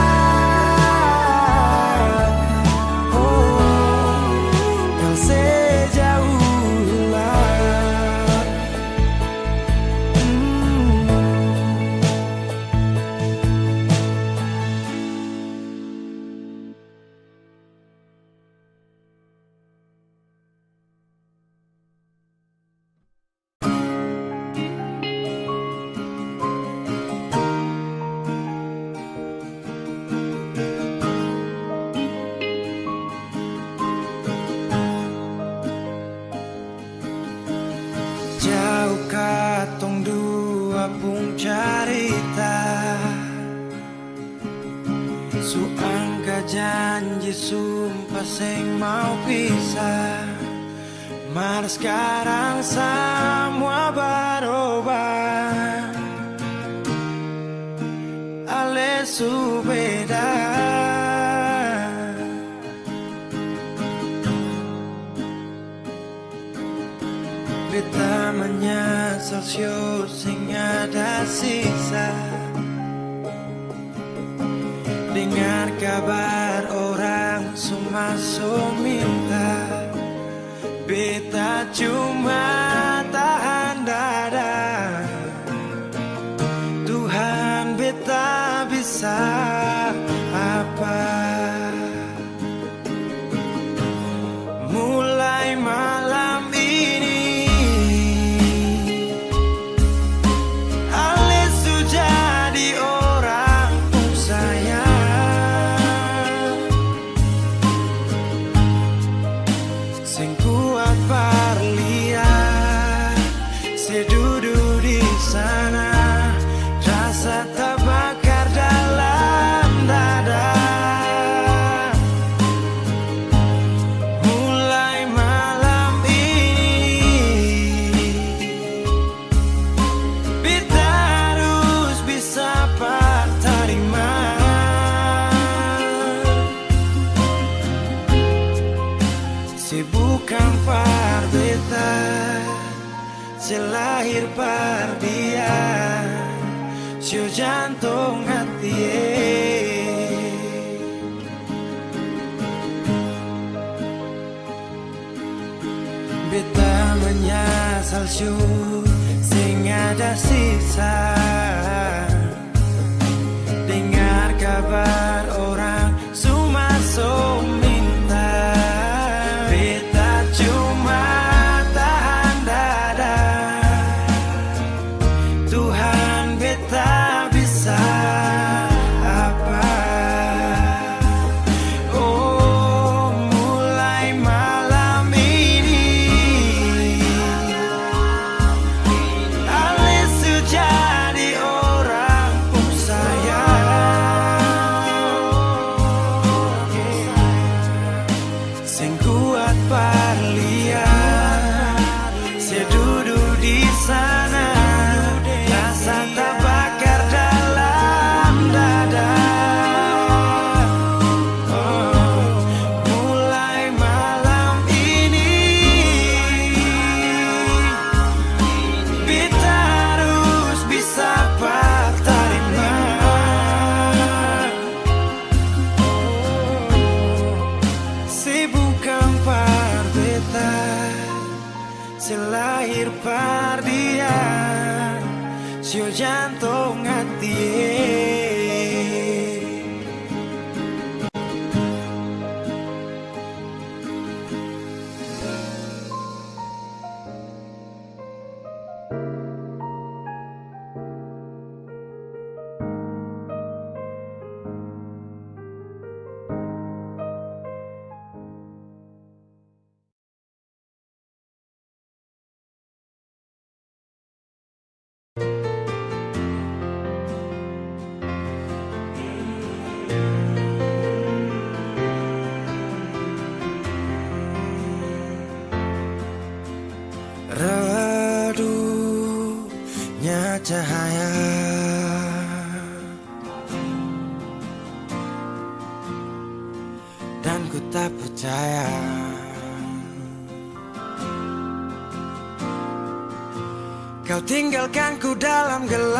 Jauh katong dua pun carita, su angka janji sumpah sing mau pisah. Mar sekarang semua berubah, ale su beda. Beta menyesal sing ada sisa. Dengar kabar orang semua minta, beta cuma tahan dada. Tuhan beta bisa apa? Mulai malam ini Ale sudah jadi orang sayang, sing kuat parlian, sedudu di sana, rasa terbakar dalam dada. Mulai malam ini beta harus bisa terima. Si bukan par beta, si lahir par dia, si jantung hati. Beta menyesal sing ada sisa. Dengar kabar orang semua minta, beta cuma tahan dada. Tuhan beta bisa apa? Oh, mulai malam ini Ale sudah jadi orang sayang, sing kuat parlian, sedudu di sana, rasa terbakar dalam dada. Oh, mulai malam ini beta harus bisa terima. Si bukan par beta, si lahir par dia, si jantung hati. Redupnya cahaya, dan ku tak percaya kau tinggalkan ku dalam gelap,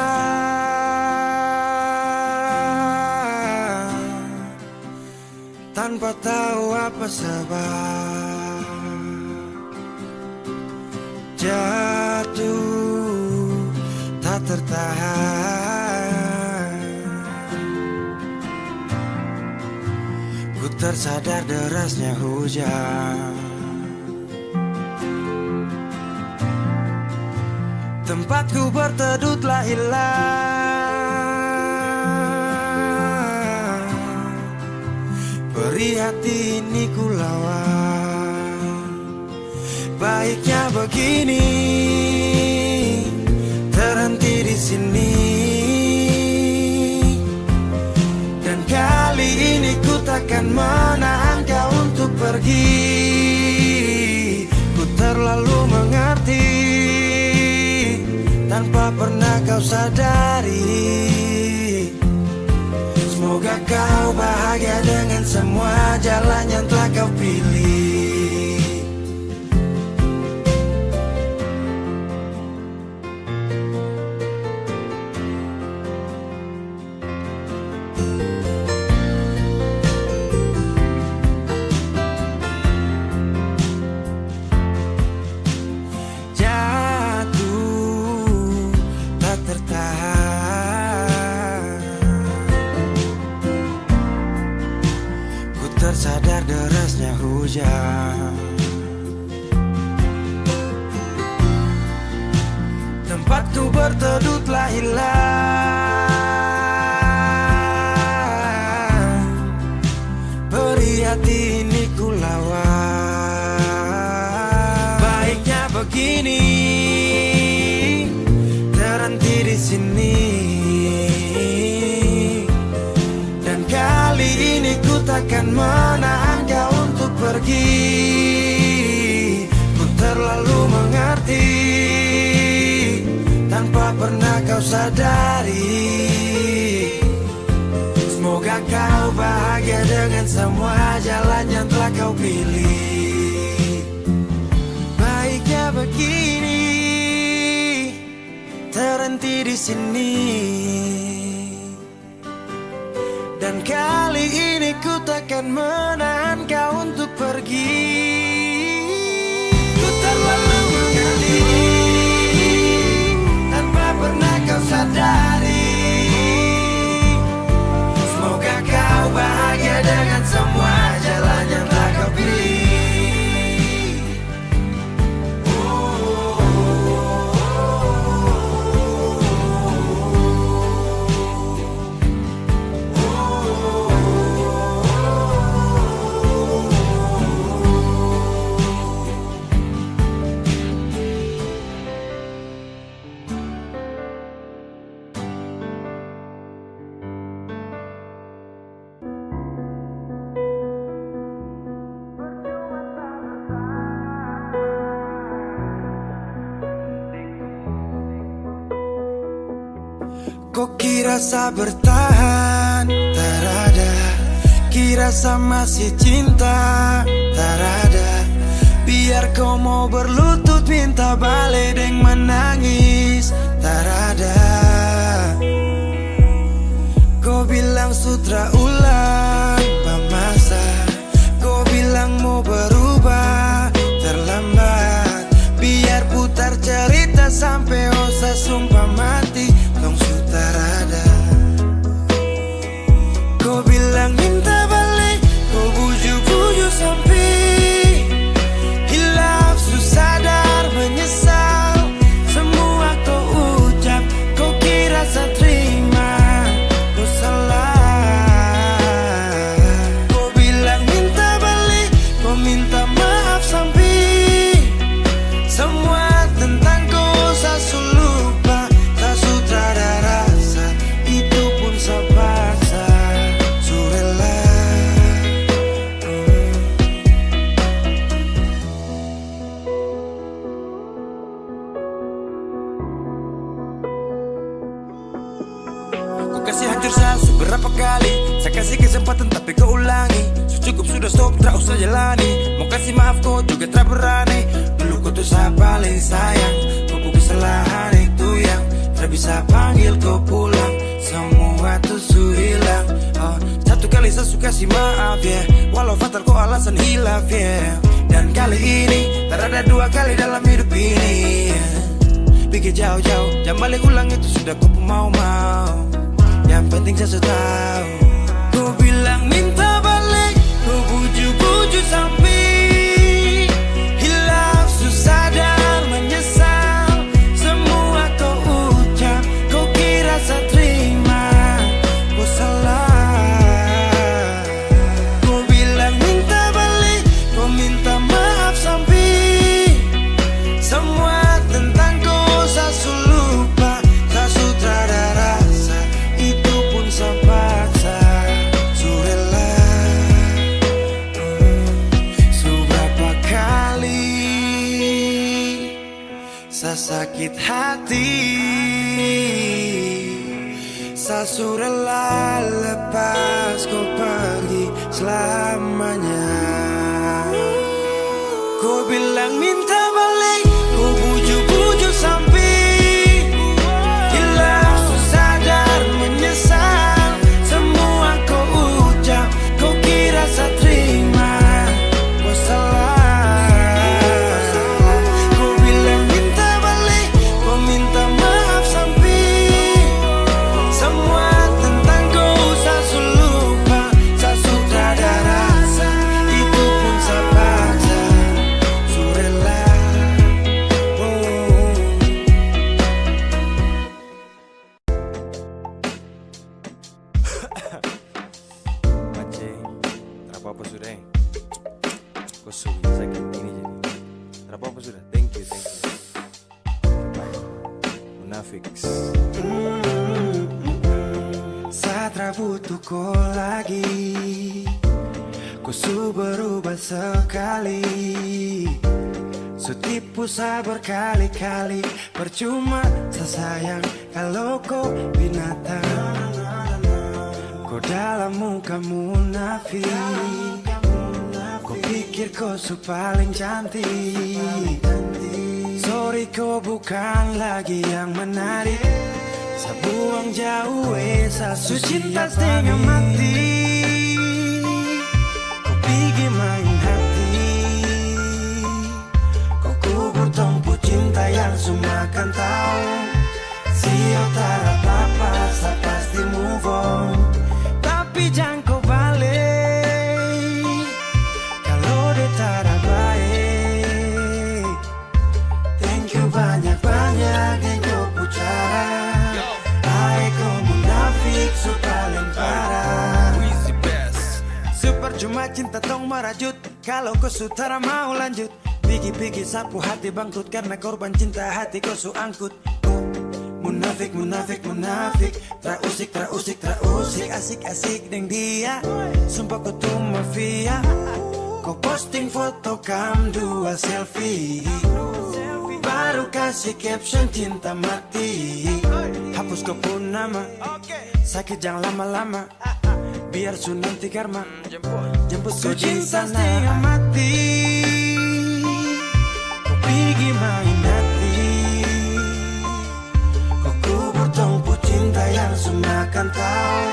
tanpa tahu apa sebab. Jatuh tak tertahan, ku tersadar derasnya hujan. Tempatku berteduh telah hilang, beri hati ini ku lawan. Baiknya begini, terhenti di sini, dan kali ini ku takkan menahan kau untuk pergi. Ku terlalu mengerti, tanpa pernah kau sadari. Semoga kau bahagia dengan semua jalan yang telah kau pilih. hujan. Tempatku berteduh telah hilang, beri hati ini ku lawan. Baiknya begini, terhenti di sini. Dan kali ini ku takkan menahan kau untuk pergi. Ku terlalu mengerti tanpa pernah kau sadari. Semoga kau bahagia dengan semua jalan yang telah kau pilih. Baiknya begini, terhenti di sini. Dan kali ini ku takkan menahan kau untuk pergi. Ku terlalu mengerti tanpa pernah kau sadari. Semoga kau bahagia dengan semua jalan yang telah kau pilih. Kok kira sa bertahan, tak ada. Kira sa masih cinta, tak ada. Biar kau mau berlutut minta balik deng menangis, tak ada. Kau bilang sutra ulang pemasa. Kau bilang mau berubah, terlambat. Biar putar cerita sampai osa sumpah mati. Dong sutarada. Kau bilang minta balik, kau bujuk-bujuk sampai hilaf, susah sadar menyesal. Semua kau ucap, kau kira saya terima. Kau salah. Kau bilang minta balik, kau minta maaf sampai semua tentang kau saya lupa. Tak sutradara rasa, itu pun saya paksa. Surela. Ku kasih hancur saya seberapa kali. Saya kasih kesempatan tapi kau ulangi. Cukup sudah stop, tak usah jalani. Mau kasih maaf kau juga tak berani. Dulu kau tuh saya paling sayang. Kau bukan kesalahan itu yang tak bisa panggil kau pulang. Semua tuh hilang. Satu kali saya suka kasih maaf ya, walau fatal kau alasan hilaf ya. Dan kali ini tak ada dua kali dalam hidup ini. Pikir jauh-jauh, jangan balik ulang itu sudah kau mau-mau. Yang penting saya sudah tahu. Kau bilang minta balik, kau bujuk-bujuk sampai hilaf, susah dan menyesal. Semua kau ucap, kau kira saya terima. Kau salah. Kau bilang minta balik, kau minta maaf sampai semua tentang kau saya lupa. Tak sutradara rasa, itu pun saya paksa. Surela. Seberapa kali saya sakit hati, saya surela lepas kau pergi selamanya. Kau bilang minta balik, kau bujuk-bujuk sampai hilang, susah dan menyesal. Semua kau ucap, kau kira saya terima. Kau salah. Kau bilang minta balik, kau minta maaf sampai semua tentang kau saya lupa. Saya sutradara rasa, itu pun saya apa sudah? Kau sudah sakit ini jadi. Terapa apa sudah? Thank you. Munafiks. Saat butuh kau lagi, kau su berubah sekali. Su tipu saya berkali-kali. Percuma sayang kalau kau binatang. Kau dalam muka munafik. Kau pikir kau su paling cantik. Sorry kau bukan lagi yang menarik. Saya buang jauh su cinta setengah mati. Kau pergi main hati. Kau kubur tumpu cinta yang semua kan tahu. Siapa tak apa-apa, saya pasti move on. Tapi jangan kau balik kalau dia tak baik. Thank you banyak-banyak yang kau pucara. Hai kau munafik su paling parah. Wheezy Bass. Super cuma cinta tong merajut. Kalau kau sutara mau lanjut. Pigi-pigi sapu hati bangkrut karena korban cinta hati kau su angkut. Munafik, munafik, munafik. Terusik, asik-asik deng dia. Sumpah kau tuh mafia. Kau posting foto kam dua selfie. Baru kasih caption cinta mati. Hapus kau pun nama. Sakit jangan lama-lama. Biar su nanti karma. Jemput kau di sana. Setengah mati. Kau pergi main hati. Kau kubur tumpu cinta yang semua kan tahu.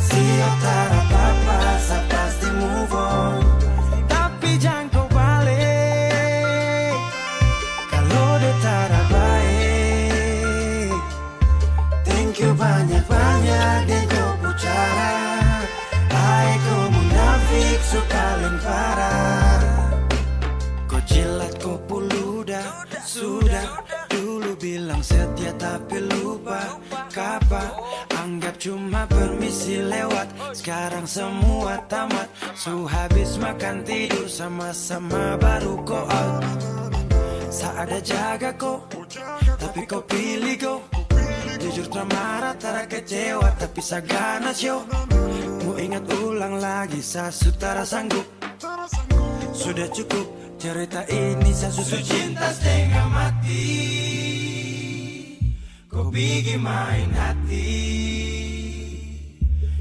Siap tak apa-apa, saya pasti move on. Tapi jangan kau balik kalau dia tak baik. Thank you banyak-banyak dan kau pucara. Hai kau munafik su paling parah. Kau jilat kau puluda. Sudah dulu bilang setia tapi lupa kapan. Anggap cuma permisi lewat. Sekarang semua tamat. Su habis makan tidur sama-sama baru kau out. Saat ada jaga kau, tapi kau pilih kau. Jujur tak marah, tak kecewa, tapi saya ganas yo. Mau ingat ulang lagi, saya sutara sanggup. Sudah cukup cerita ini, saya susu cinta setengah mati. Kau pergi main hati.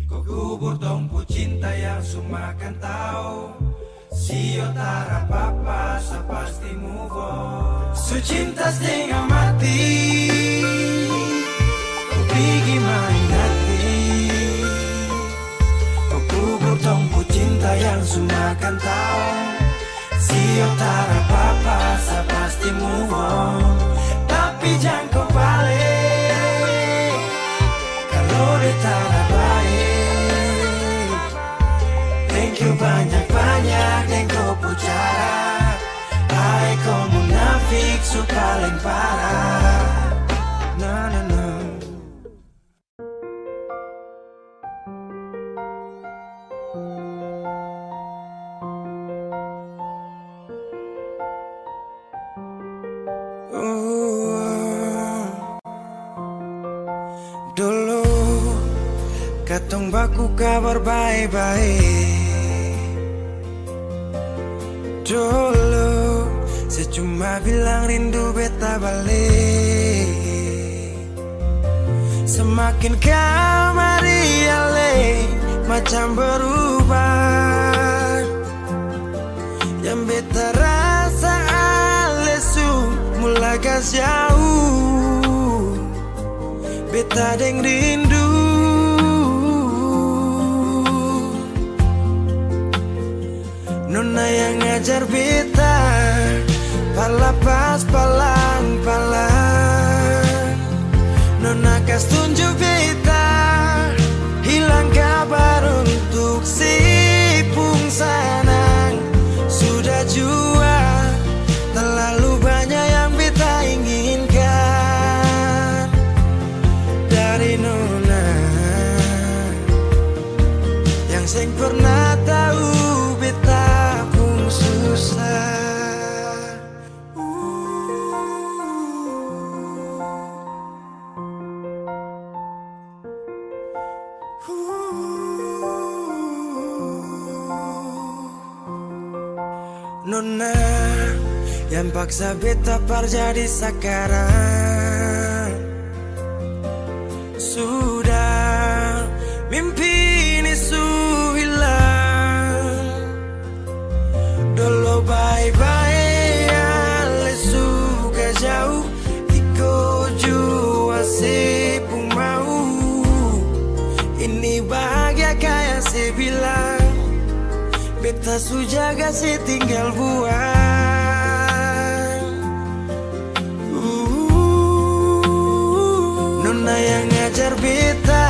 Kau kubur tumpu cinta yang semua kan tahu. Sio tak apa-apa, saya pasti move on. Su cinta setengah mati. Kau pergi main hati. Kau kubur tumpu cinta yang semua kan tahu. Sio tak apa-apa, saya pasti move on. Tapi jangan kau balik kalau dia tak baik. Thank you banyak-banyak dan kau pucara. Hai kau munafik su paling parah. Na na na. Dulu katong baku kabar baik-baik. Dulu saya cuma bilang rindu beta balik. Semakin kamari ale macam berubah. Yang beta rasa alesu mulai gas jauh. Beta deng rindu. Nona yang ngajar beta palapas palang-palang. Nona kas tunjuk beta hilang kabar untuk si pungsanang. Sudah jua terlalu banyak yang beta inginkan dari Nona yang seng pernah tahu Nona yang paksa beta jadi sekarang. Sudah mimpi ini hilang. Dulu bye-bye ale suka jauh. Iko jua sepung mau. Ini bahagia kayak saya bilang. Beta sujaga si tinggal buang. Nona yang ngajar beta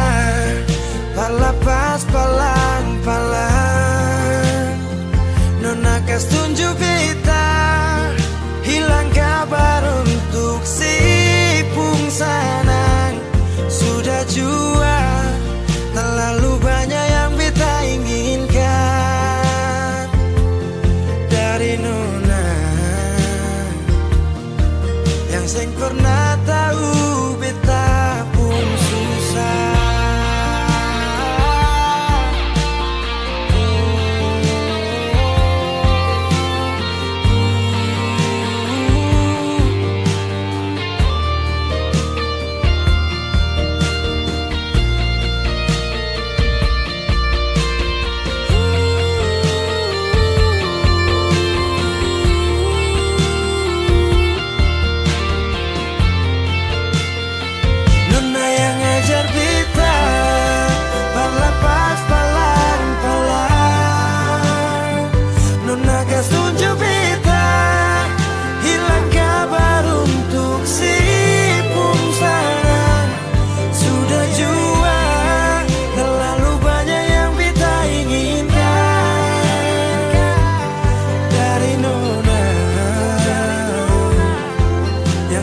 pala pas palang-palang. Nona kas tunjuk beta hilang kabar untuk si pungsanang. Sudah jua terlalu banyak yang beta inginkan dari Nona yang seng pernah tahu beta pun susah.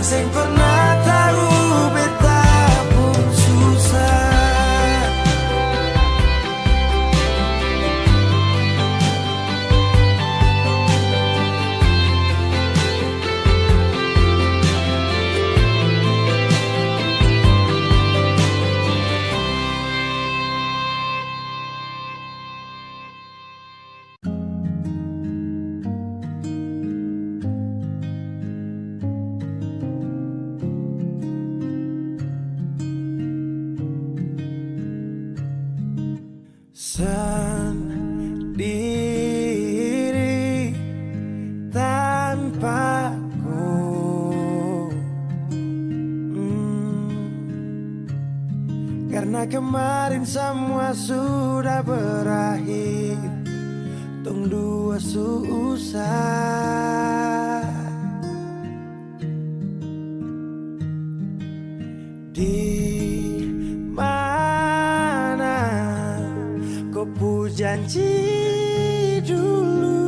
Sing pernah tahu beta pun susah. Sendiri tanpaku, karena kemarin semua sudah berakhir. Tong dua susah di ku janji dulu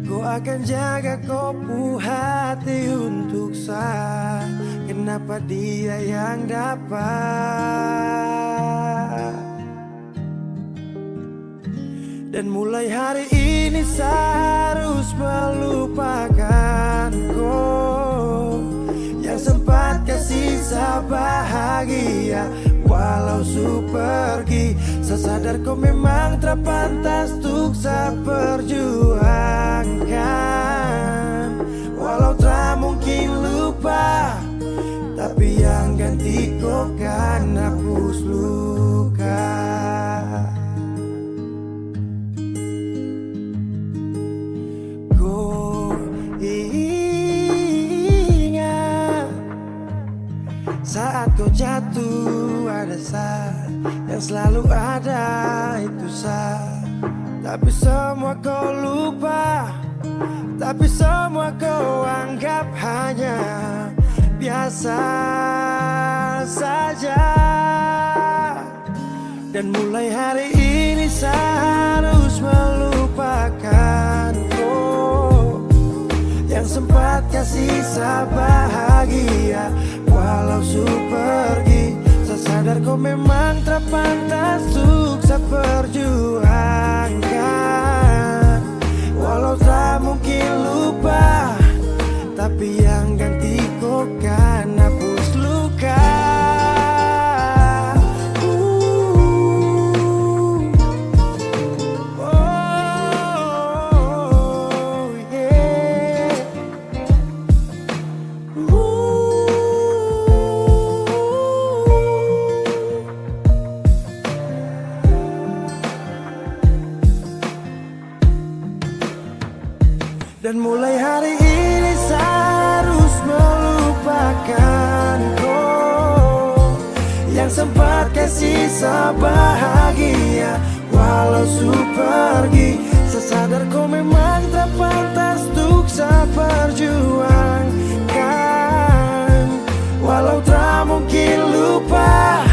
kau akan jaga kopu hati untuk saya. Kenapa dia yang dapat? Dan mulai hari ini saya harus melupakan kau yang sempat kasih saya bahagia. Walau su pergi, saya sadar kau memang terpantas untuk saya perjuangkan. Walau tak mungkin lupa, tapi yang ganti kau kan hapus luka. Kau ingat saat kau jatuh, ada saya yang selalu ada, itu saya. Tapi semua kau lupa, tapi semua kau anggap hanya biasa saja. Dan mulai hari ini saya harus melupakan kau yang sempat kasih saya bahagia. Walau su pergi, saya sadar kau memang terpantas untuk saya perjuangkan. Walau tak mungkin lupa, tapi yang ganti kau kan hapus luka. Dan mulai hari ini saya harus melupakan kau yang sempat kasih sebahagia. Walau su pergi, saya sadar kau memang tak pantas untuk saya perjuangkan. Walau tak mungkin lupa,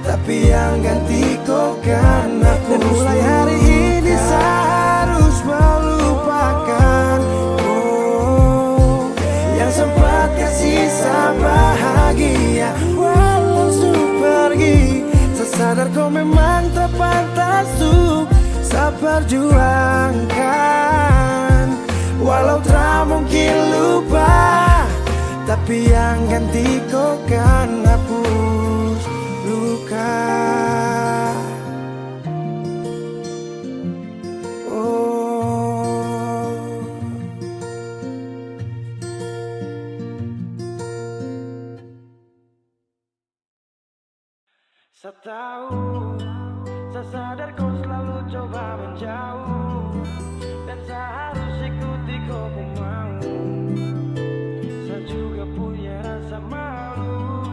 tapi yang ganti kau kan aku. Dan mulai hari ini saya harus melupakan oh, yang sempat kasih saya bahagia. Walau su pergi, saya sadar kau memang tak pantas untuk saya perjuangkan. Walau tak mungkin lupa, tapi yang ganti kau kan hapus luka. Oh, saya tahu, saya sadar kau selalu coba menjauh, dan saya harus ikuti kau pun mau. Saya juga punya rasa malu.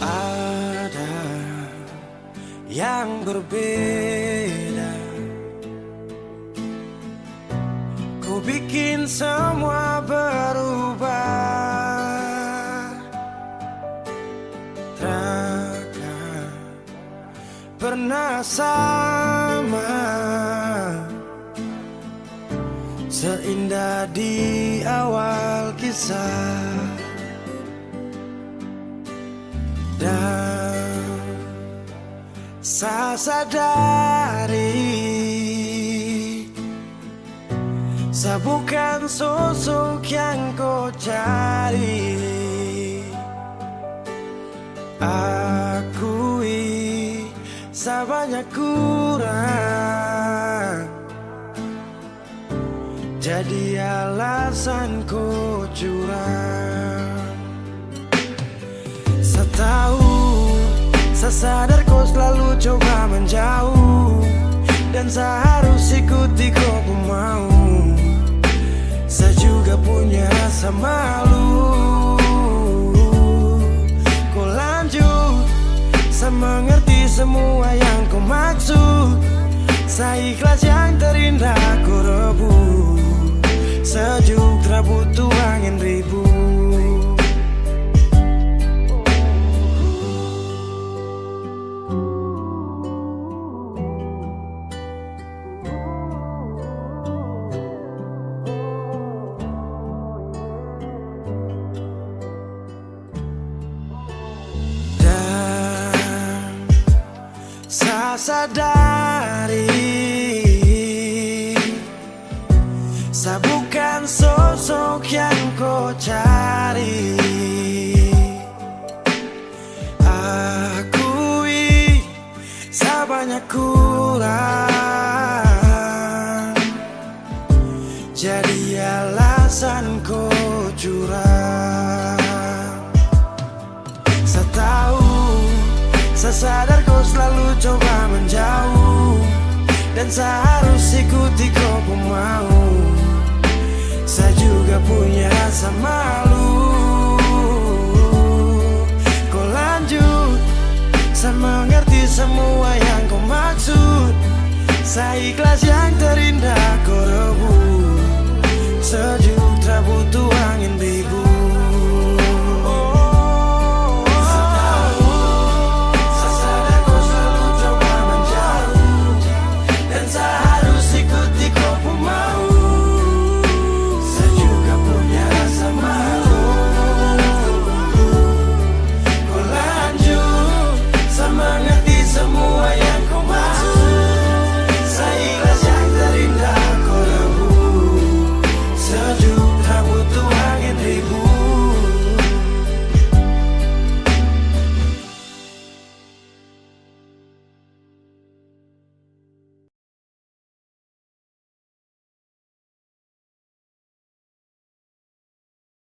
Ada yang berbeda, kau bikin semua berubah. Takkan pernah sama, seindah di awal kisah. Dan saya sadari, saya bukan sosok yang kau cari. Akui saya banyak kurang, jadi alasan kau curang. Saya tahu, saya sadar kau selalu coba menjauh, dan saya harus ikuti kau pun mau. Saya juga punya rasa malu. Kau lanjut, saya mengerti semua yang kau maksud. Saya ikhlas yang terindah kau rebut. Sejuk tak butuh angin ribut. Saya sadari, saya bukan sosok yang kau cari. Akui, saya banyak kurang, jadi alasan kau curang. Saya tahu, saya sadar kau selalu coba menjauh, dan saya harus ikuti kau pun mau. Saya juga punya rasa malu. Kau lanjut, saya mengerti semua yang kau maksud. Saya ikhlas ya